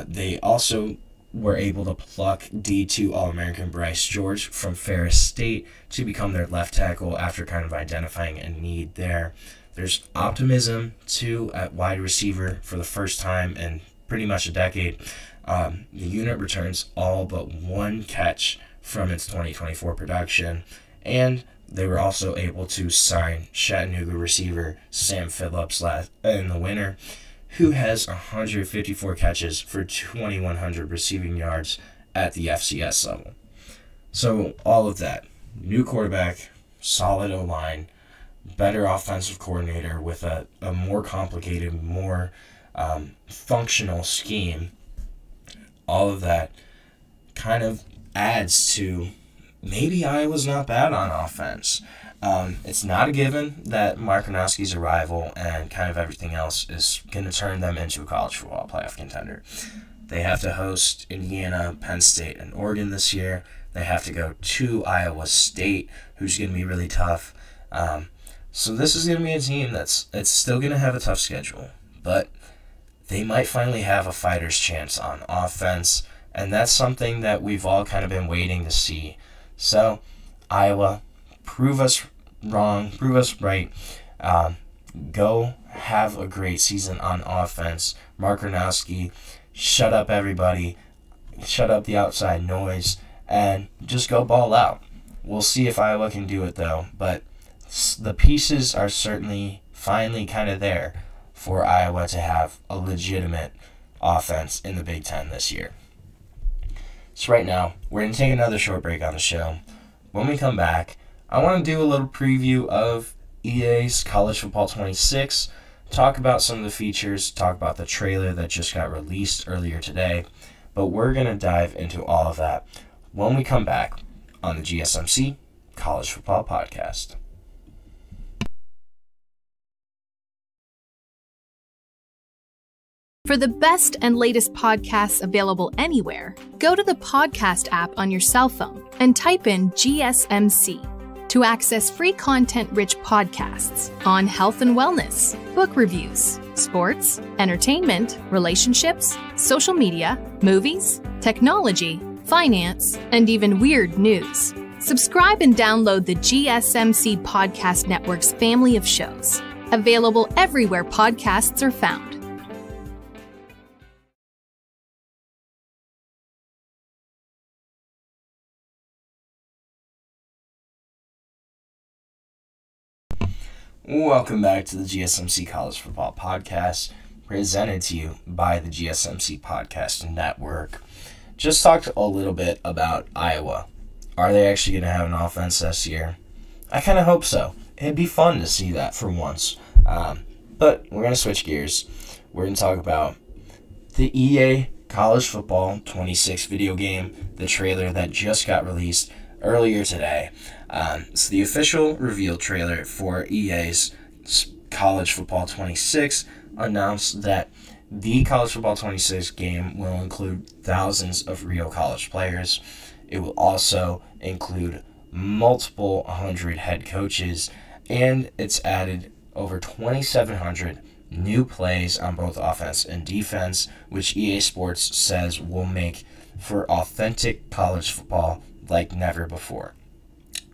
They also were able to pluck D2 All-American Bryce George from Ferris State to become their left tackle after kind of identifying a need there. There's optimism, too, at wide receiver for the first time in pretty much a decade. The unit returns all but one catch from its 2024 production, and they were also able to sign Chattanooga receiver Sam Phillips in the winter, who has 154 catches for 2,100 receiving yards at the FCS level. So all of that, new quarterback, solid O-line, better offensive coordinator with a more complicated, more functional scheme, all of that kind of adds to maybe Iowa's not bad on offense. It's not a given that Mark Gronowski's arrival and kind of everything else is going to turn them into a college football playoff contender. They have to host Indiana, Penn State, and Oregon this year. They have to go to Iowa State, who's going to be really tough. So this is going to be a team it's still going to have a tough schedule, but they might finally have a fighter's chance on offense, and that's something that we've all kind of been waiting to see. So, Iowa, prove us wrong, prove us right. Go have a great season on offense. Mark Gronowski, shut up everybody, shut up the outside noise, and just go ball out. We'll see if Iowa can do it, though, but the pieces are certainly finally kind of there for Iowa to have a legitimate offense in the Big Ten this year. So right now, we're going to take another short break on the show. When we come back, I want to do a little preview of EA's College Football 26, talk about some of the features, talk about the trailer that just got released earlier today, but we're going to dive into all of that when we come back on the GSMC College Football Podcast. For the best and latest podcasts available anywhere, go to the podcast app on your cell phone and type in GSMC to access free content-rich podcasts on health and wellness, book reviews, sports, entertainment, relationships, social media, movies, technology, finance, and even weird news. Subscribe and download the GSMC Podcast Network's family of shows, available everywhere podcasts are found. Welcome back to the GSMC College Football Podcast, presented to you by the GSMC Podcast Network. Just talked a little bit about Iowa. Are they actually going to have an offense this year? I kind of hope so. It'd be fun to see that for once. But we're going to switch gears. We're going to talk about the EA College Football 26 video game, the trailer that just got released earlier today. It's the official reveal trailer for EA's College Football 26 announced that the College Football 26 game will include thousands of real college players. It will also include multiple hundred head coaches, and it's added over 2,700 new plays on both offense and defense, which EA Sports says will make for authentic college football like never before.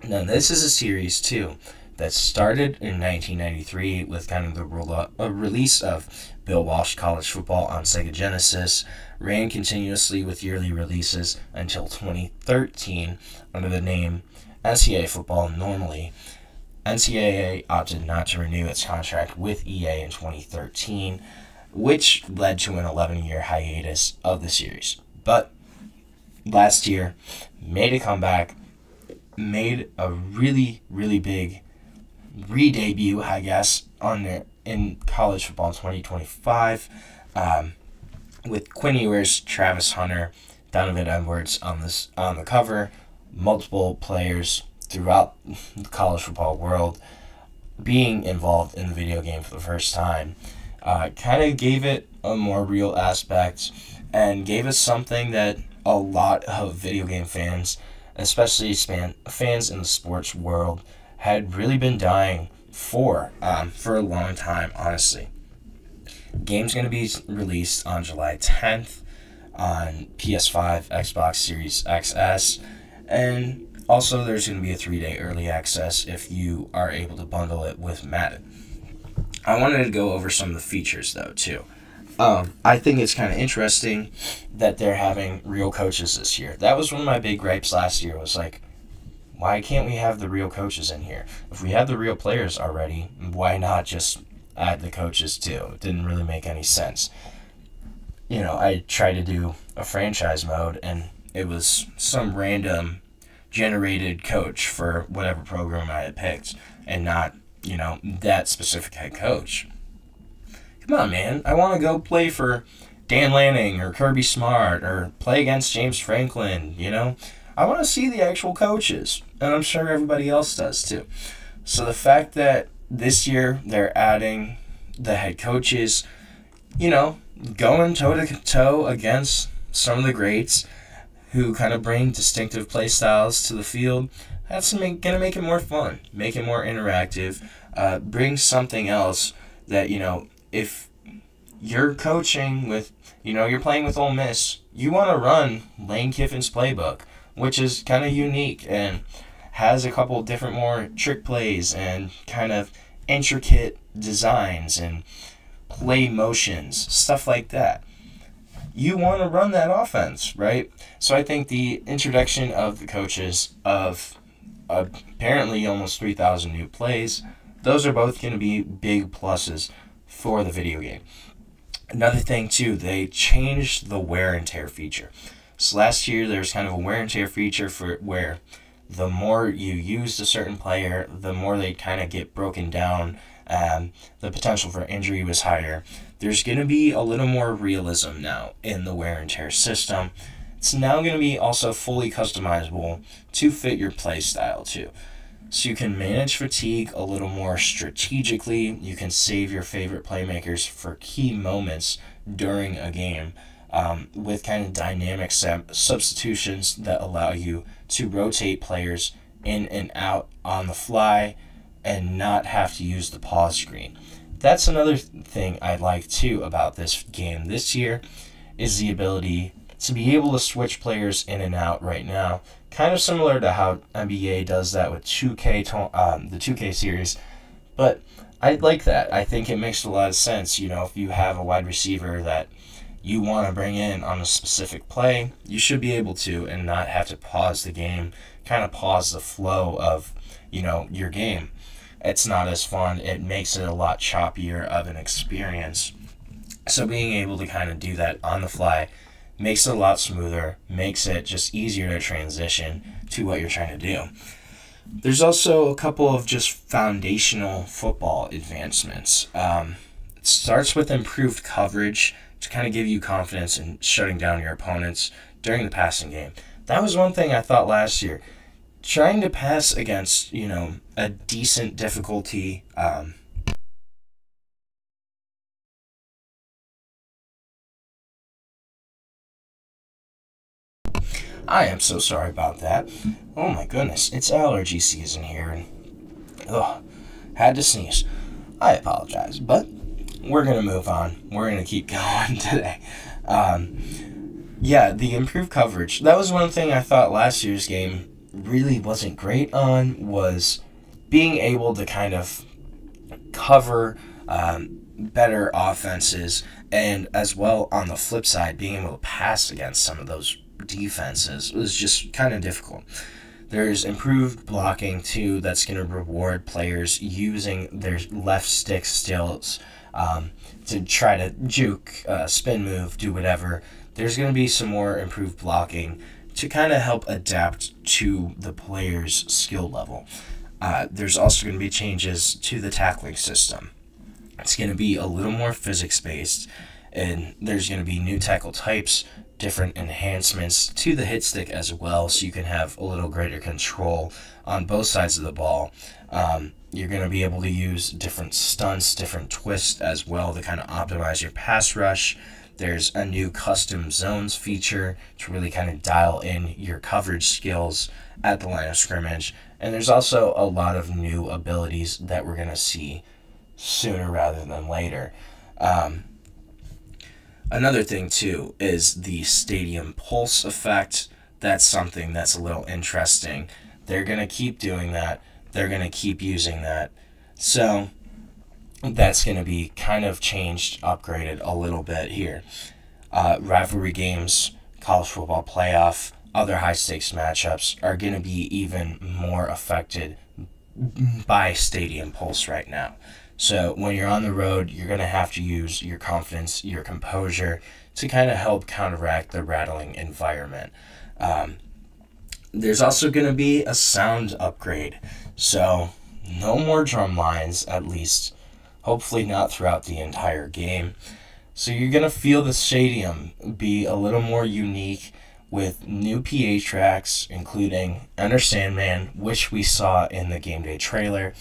Now, this is a series, too, that started in 1993 with kind of the release of Bill Walsh College Football on Sega Genesis, ran continuously with yearly releases until 2013 under the name NCAA Football normally. NCAA opted not to renew its contract with EA in 2013, which led to an 11-year hiatus of the series. But last year, made a comeback, made a really, really big re-debut, I guess, in college football 2025, with Quinn Ewers, Travis Hunter, Donovan Edwards on the cover, multiple players throughout the college football world being involved in the video game for the first time. Kind of gave it a more real aspect and gave us something that a lot of video game fans, especially fans in the sports world, had really been dying for a long time, honestly. Game's going to be released on July 10th on PS5, Xbox Series XS, and also there's going to be a 3-day early access if you are able to bundle it with Madden. I wanted to go over some of the features, though, too. I think it's kind of interesting that they're having real coaches this year. That was one of my big gripes last year, was like, why can't we have the real coaches in here? If we have the real players already, why not just add the coaches too? It didn't really make any sense. I tried to do a franchise mode, and it was some random generated coach for whatever program I had picked, and not, that specific head coach. Come on, man. I want to go play for Dan Lanning or Kirby Smart or play against James Franklin, I want to see the actual coaches, and I'm sure everybody else does too. So the fact that this year they're adding the head coaches, going toe-to-toe against some of the greats who kind of bring distinctive play styles to the field, that's going to make it more fun, make it more interactive, bring something else that, if you're coaching with, you're playing with Ole Miss, you want to run Lane Kiffin's playbook, which is kind of unique and has a couple different more trick plays and kind of intricate designs and play motions, stuff like that. You want to run that offense, right? So I think the introduction of the coaches of apparently almost 3,000 new plays, those are both going to be big pluses for the video game. Another thing, too, they changed the wear and tear feature. So last year, there was kind of a wear and tear feature for where the more you used a certain player, the more they kind of get broken down. The potential for injury was higher. There's going to be a little more realism now in the wear and tear system. It's now going to be also fully customizable to fit your play style, too. So you can manage fatigue a little more strategically. You can save your favorite playmakers for key moments during a game, with kind of dynamic substitutions that allow you to rotate players in and out on the fly and not have to use the pause screen. That's another thing I like too about this game this year, is the ability to be able to switch players in and out right now, kind of similar to how NBA does that with 2K, the 2K series. But I like that. I think it makes a lot of sense. If you have a wide receiver that you want to bring in on a specific play, you should be able to and not have to pause the game, kind of pause the flow of, your game. It's not as fun. It makes it a lot choppier of an experience. So being able to kind of do that on the fly makes it a lot smoother, makes it just easier to transition to what you're trying to do. There's also a couple of just foundational football advancements. It starts with improved coverage to kind of give you confidence in shutting down your opponents during the passing game. That was one thing I thought last year. Trying to pass against, a decent difficulty, I am so sorry about that. Oh my goodness, it's allergy season here, and had to sneeze. I apologize, but we're going to move on. We're going to keep going today. The improved coverage. That was one thing I thought last year's game really wasn't great on, was being able to kind of cover better offenses, and as well on the flip side, being able to pass against some of those defenses was just kind of difficult. There's improved blocking too that's going to reward players using their left stick skills to try to juke, spin move, do whatever. There's going to be some more improved blocking to kind of help adapt to the player's skill level. There's also going to be changes to the tackling system. It's going to be a little more physics-based, and there's going to be new tackle types, different enhancements to the hit stick as well, so you can have a little greater control on both sides of the ball. You're going to be able to use different stunts, different twists as well to kind of optimize your pass rush. There's a new custom zones feature to really kind of dial in your coverage skills at the line of scrimmage. And there's also a lot of new abilities that we're going to see sooner rather than later. Another thing, too, is the stadium pulse effect. That's something that's a little interesting. They're going to keep doing that. They're going to keep using that. So that's going to be kind of changed, upgraded a little bit here. Rivalry games, college football playoff, other high-stakes matchups are going to be even more affected by stadium pulse right now. So when you're on the road, you're going to have to use your confidence, your composure to kind of help counteract the rattling environment. There's also going to be a sound upgrade. So no more drum lines, at least. Hopefully not throughout the entire game. So you're going to feel the stadium be a little more unique with new PA tracks, including Enter Sandman, which we saw in the game day trailer,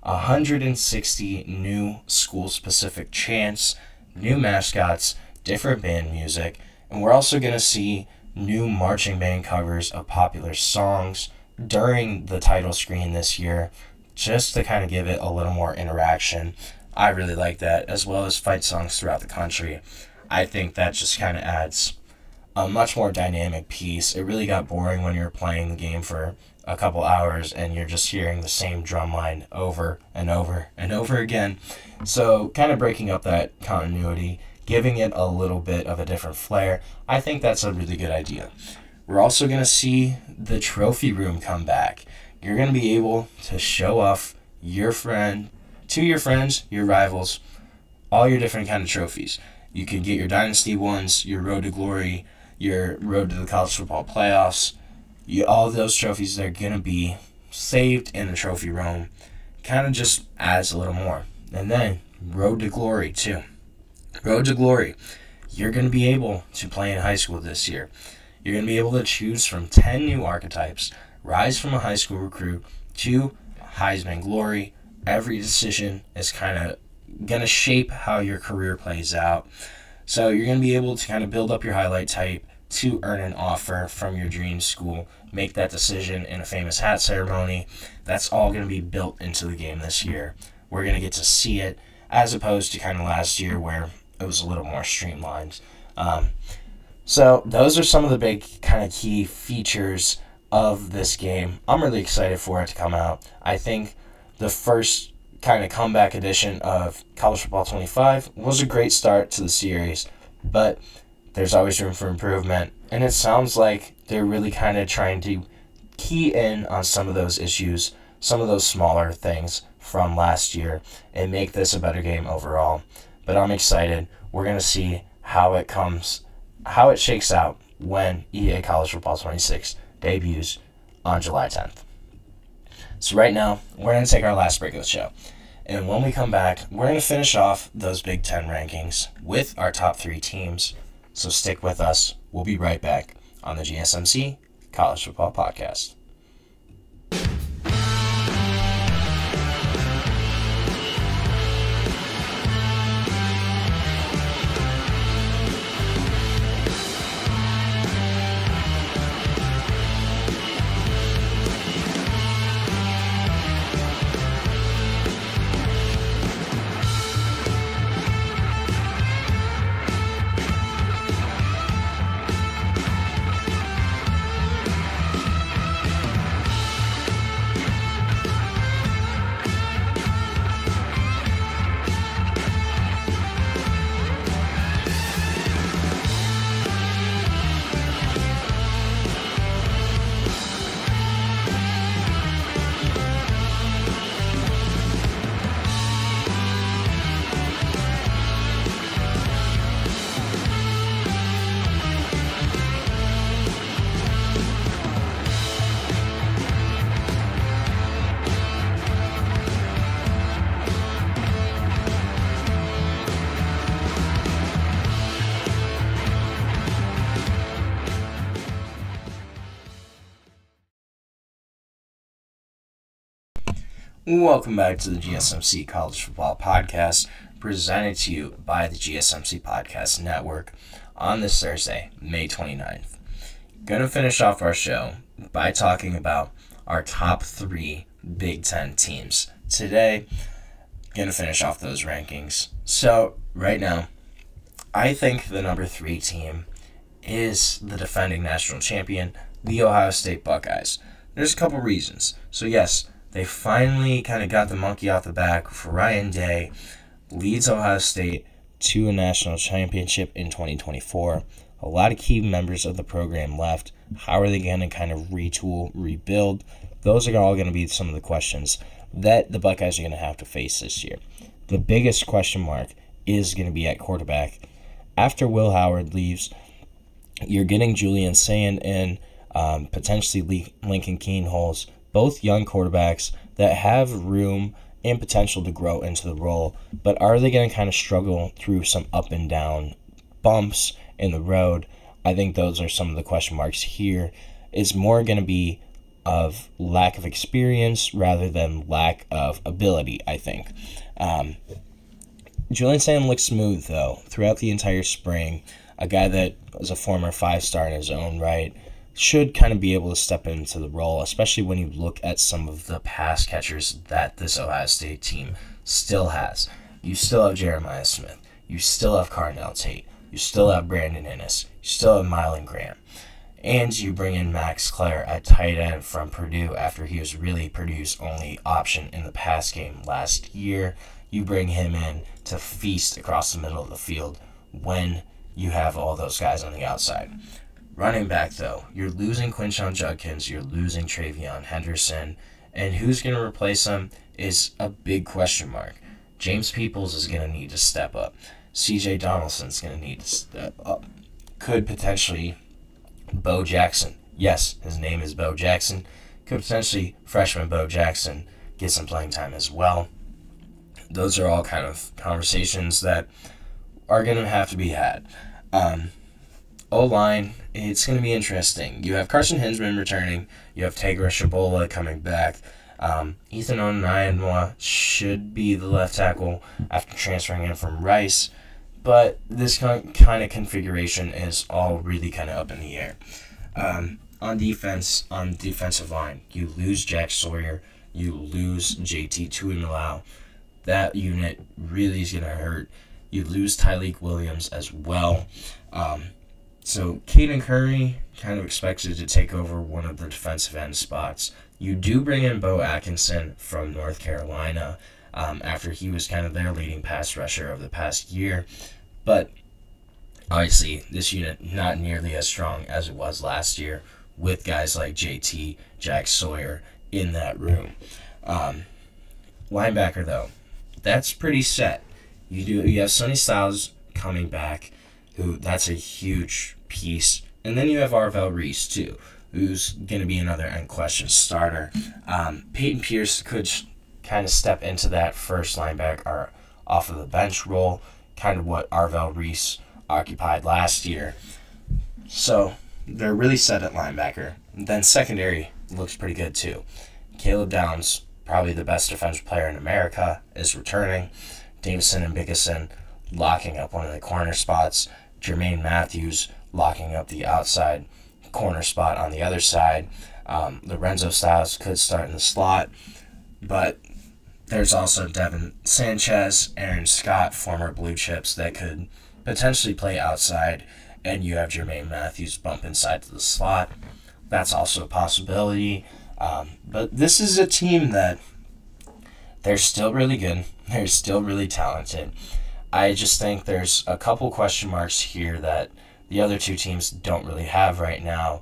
160 new school-specific chants, new mascots, different band music, and we're also going to see new marching band covers of popular songs during the title screen this year, just to kind of give it a little more interaction. I really like that, as well as fight songs throughout the country. I think that just kind of adds a much more dynamic piece. It really got boring when you're playing the game for a couple hours and you're just hearing the same drum line over and over and over again. So kind of breaking up that continuity, giving it a little bit of a different flair, I think that's a really good idea. We're also going to see the trophy room come back. You're going to be able to show off to your friends, your rivals, all your different kind of trophies. You can get your Dynasty ones, your Road to Glory, your Road to the College Football Playoffs. All of those trophies, they're going to be saved in the trophy room. Kind of just adds a little more. And then Road to Glory, too. Road to Glory. You're going to be able to play in high school this year. You're going to be able to choose from 10 new archetypes, rise from a high school recruit to Heisman Glory. Every decision is kind of going to shape how your career plays out. So you're going to be able to kind of build up your highlight tape to earn an offer from your dream school, make that decision in a famous hat ceremony. That's all going to be built into the game this year. We're going to get to see it, as opposed to kind of last year where it was a little more streamlined. So those are some of the big kind of key features of this game. I'm really excited for it to come out. I think the first kind of comeback edition of College Football 25 was a great start to the series, but there's always room for improvement, and it sounds like they're really kind of trying to key in on some of those issues, some of those smaller things from last year, and make this a better game overall. But I'm excited. We're going to see how it shakes out when EA College Football 26 debuts on July 10th. So right now, we're going to take our last break of the show. And when we come back, we're going to finish off those Big Ten rankings with our top 3 teams. So stick with us. We'll be right back on the GSMC College Football Podcast. Welcome back to the GSMC College Football Podcast, presented to you by the GSMC Podcast Network on this Thursday, May 29th. Going to finish off our show by talking about our top 3 Big Ten teams. Today, going to finish off those rankings. So, right now, I think the number 3 team is the defending national champion, the Ohio State Buckeyes. There's a couple reasons. So, yes, they finally kind of got the monkey off the back. Ryan Day leads Ohio State to a national championship in 2024. A lot of key members of the program left. How are they going to kind of retool, rebuild? Those are all going to be some of the questions that the Buckeyes are going to have to face this year. The biggest question mark is going to be at quarterback. After Will Howard leaves, you're getting Julian Sayin and potentially Lincoln Keenholz, both young quarterbacks that have room and potential to grow into the role, but are they going to kind of struggle through some up and down bumps in the road? I think those are some of the question marks here. It's more going to be of lack of experience rather than lack of ability, I think. Julian Sayin looks smooth, though, throughout the entire spring. A guy that was a former 5-star in his own right should kind of be able to step into the role, especially when you look at some of the pass catchers that this Ohio State team still has. You still have Jeremiah Smith. You still have Carnell Tate. You still have Brandon Innes. You still have Mylan Graham. And you bring in Max Clare at tight end from Purdue after he was really Purdue's only option in the pass game last year. You bring him in to feast across the middle of the field when you have all those guys on the outside. Running back, though, you're losing Quinshon Judkins, you're losing Travion Henderson, and who's going to replace him is a big question mark. James Peoples is going to need to step up. C.J. Donaldson's going to need to step up. Could potentially Bo Jackson, yes, his name is Bo Jackson, could potentially freshman Bo Jackson get some playing time as well. Those are all kind of conversations that are going to have to be had. O-line, it's going to be interesting. You have Carson Hinsman returning. You have Tegra Shabola coming back. Ethan Onayenwa should be the left tackle after transferring in from Rice. But this kind of configuration is all really kind of up in the air. On defense, on the defensive line, you lose Jack Sawyer. You lose JT Tuimoloau. That unit really is going to hurt. You lose Tyleik Williams as well. So Caden Curry kind of expected to take over one of the defensive end spots. You do bring in Bo Atkinson from North Carolina after he was kind of their leading pass rusher of the past year. But obviously, this unit not nearly as strong as it was last year with guys like JT, Jack Sawyer in that room. Linebacker, though, that's pretty set. You have Sonny Styles coming back, who that's a huge piece. And then you have Arvell Reese, too, who's going to be another unquestioned starter. Peyton Pierce could kind of step into that first linebacker off of the bench role, kind of what Arvell Reese occupied last year. So they're really set at linebacker. Then secondary looks pretty good, too. Caleb Downs, probably the best defensive player in America, is returning. Davison and Bickerson locking up one of the corner spots. Jermaine Matthews locking up the outside corner spot on the other side. Lorenzo Styles could start in the slot, but there's also Devin Sanchez, Aaron Scott, former Blue Chips, that could potentially play outside, and you have Jermaine Matthews bump inside to the slot. That's also a possibility. But this is a team that they're still really good. They're still really talented. I just think there's a couple question marks here that the other two teams don't really have right now.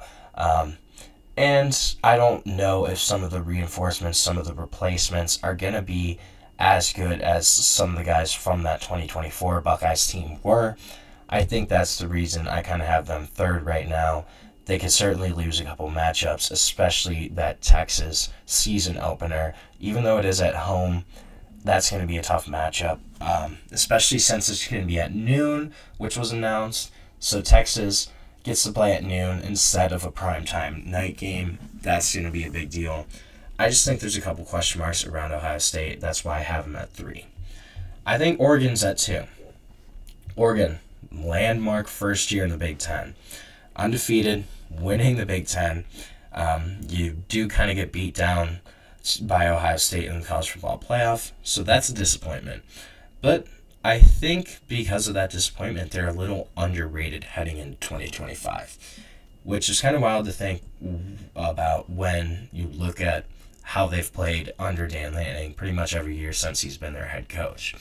And I don't know if some of the reinforcements, some of the replacements are going to be as good as some of the guys from that 2024 Buckeyes team were. I think that's the reason I kind of have them third right now. They could certainly lose a couple matchups, especially that Texas season opener. Even though it is at home, that's going to be a tough matchup, especially since it's going to be at noon, which was announced. So Texas gets to play at noon instead of a primetime night game. That's going to be a big deal. I just think there's a couple question marks around Ohio State. That's why I have them at 3. I think Oregon's at 2. Oregon, landmark first year in the Big Ten. Undefeated, winning the Big Ten. You do kind of get beat down by Ohio State in the college football playoff, so that's a disappointment. But I think because of that disappointment, they're a little underrated heading into 2025, which is kind of wild to think about when you look at how they've played under Dan Lanning pretty much every year since he's been their head coach.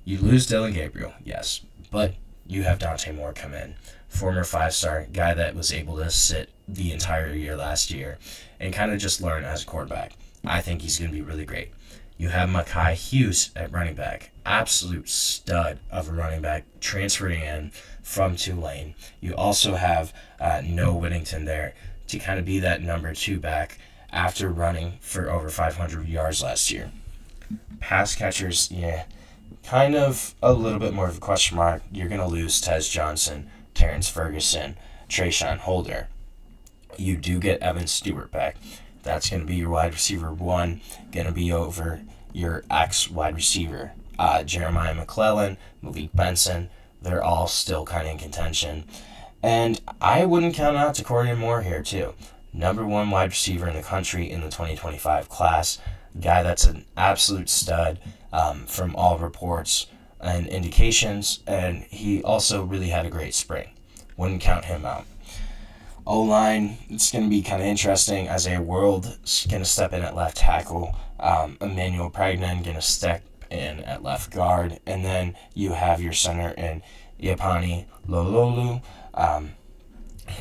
You lose Dylan Gabriel, yes, but you have Dante Moore come in, former 5-star guy that was able to sit the entire year last year and kind of just learn as a quarterback. I think he's going to be really great. You have Mekhi Hughes at running back, absolute stud of a running back, transferring in from Tulane. You also have Noah Whittington there to kind of be that number 2 back after running for over 500 yards last year. Pass catchers, yeah, kind of a little bit more of a question mark. You're going to lose Tez Johnson, Terrence Ferguson, Trayshawn Holder. You do get Evan Stewart back. That's going to be your wide receiver 1, going to be over your ex-wide receiver. Jeremiah McClellan, Malik Benson, they're all still kind of in contention. And I wouldn't count out Decordian Moore here too. Number 1 wide receiver in the country in the 2025 class. Guy that's an absolute stud from all reports and indications. And he also really had a great spring. Wouldn't count him out. O-line, it's going to be kind of interesting. Isaiah World is going to step in at left tackle. Emmanuel Pregnan going to step in at left guard. And then you have your center in Iapani Lololu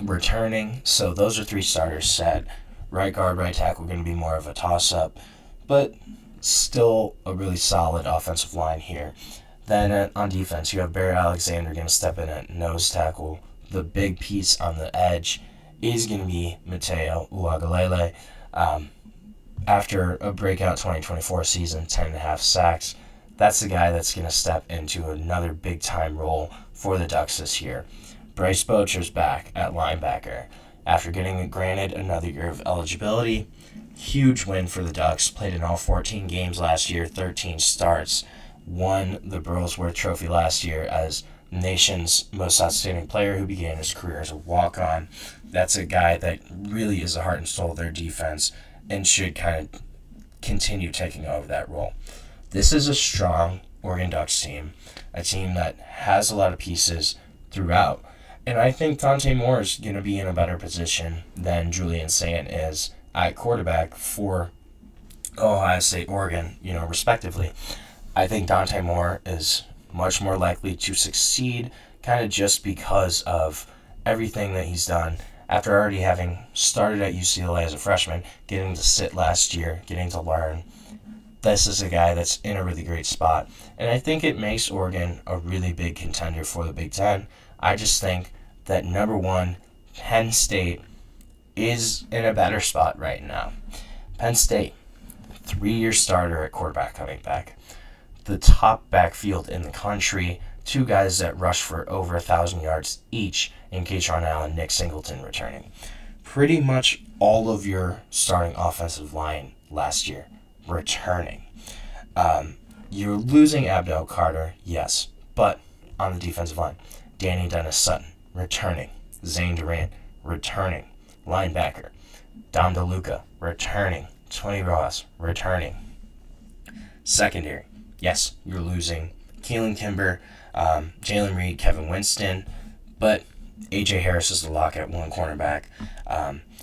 returning. So those are 3 starters set. Right guard, right tackle going to be more of a toss-up. But still a really solid offensive line here. Then on defense, you have Barry Alexander going to step in at nose tackle. The big piece on the edge is going to be Mateo Uagalele. After a breakout 2024 season, 10.5 sacks, that's the guy that's going to step into another big-time role for the Ducks this year. Bryce Bocher's back at linebacker. After getting granted another year of eligibility, huge win for the Ducks. Played in all 14 games last year, 13 starts. Won the Burlsworth Trophy last year as nation's most outstanding player who began his career as a walk-on. That's a guy that really is the heart and soul of their defense and should kind of continue taking over that role. This is a strong Oregon Ducks team, a team that has a lot of pieces throughout. And I think Dante Moore is going to be in a better position than Julian Saint is at quarterback for Ohio State, Oregon, respectively. I think Dante Moore is much more likely to succeed kind of just because of everything that he's done after already having started at UCLA as a freshman, getting to sit last year, getting to learn. This is a guy that's in a really great spot. And I think it makes Oregon a really big contender for the Big Ten. I just think that number 1, Penn State is in a better spot right now. Penn State, 3-year starter at quarterback coming back. The top backfield in the country, 2 guys that rush for over 1,000 yards each in Kaytron Allen, Nick Singleton returning. Pretty much all of your starting offensive line last year returning. You're losing Abdel Carter, yes, but on the defensive line, Danny Dennis-Sutton returning. Zane Durant returning. Linebacker, Dom DeLuca returning. Tony Ross returning. Secondary, yes, you're losing Keelan Kimber, Jalen Reed, Kevin Winston, but A.J. Harris is the lock at 1 cornerback.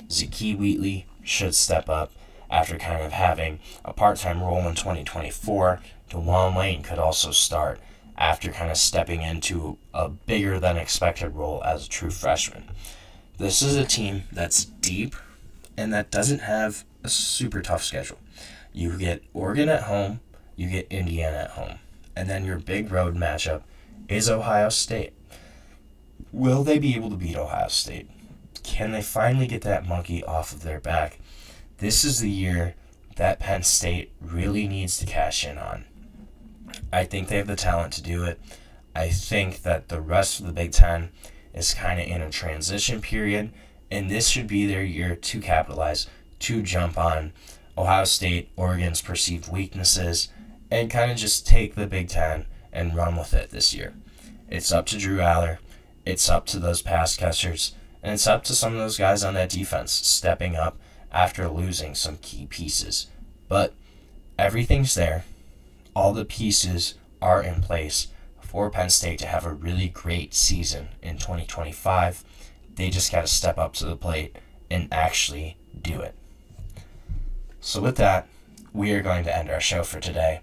Zakee Wheatley should step up after kind of having a part-time role in 2024. DeJuan Lane could also start after kind of stepping into a bigger-than-expected role as a true freshman. This is a team that's deep and that doesn't have a super tough schedule. You get Oregon at home, you get Indiana at home, and then your big road matchup is Ohio State. Will they be able to beat Ohio State? Can they finally get that monkey off of their back? This is the year that Penn State really needs to cash in on. I think they have the talent to do it. I think that the rest of the Big Ten is kind of in a transition period, and this should be their year to capitalize, to jump on Ohio State, Oregon's perceived weaknesses, and kind of just take the Big Ten and run with it this year. It's up to Drew Aller, it's up to those pass catchers, and it's up to some of those guys on that defense stepping up after losing some key pieces. But everything's there. All the pieces are in place for Penn State to have a really great season in 2025. They just got to step up to the plate and actually do it. So with that, we are going to end our show for today.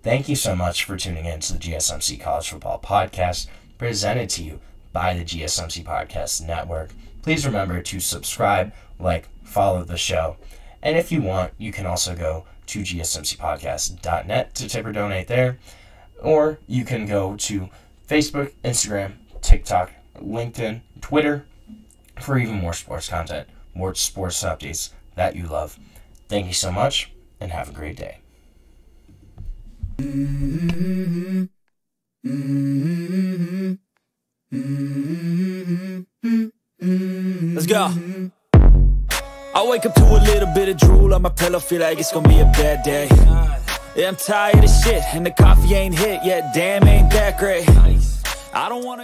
Thank you so much for tuning in to the GSMC College Football Podcast, presented to you by the GSMC Podcast Network. Please remember to subscribe, like, follow the show. And if you want, you can also go to gsmcpodcast.net to tip or donate there. Or you can go to Facebook, Instagram, TikTok, LinkedIn, Twitter for even more sports content, more sports updates that you love. Thank you so much, and have a great day. Let's go. I wake up to a little bit of drool on my pillow, feel like it's gonna be a bad day. Yeah, I'm tired of shit, and the coffee ain't hit yet, damn, ain't that great. I don't wanna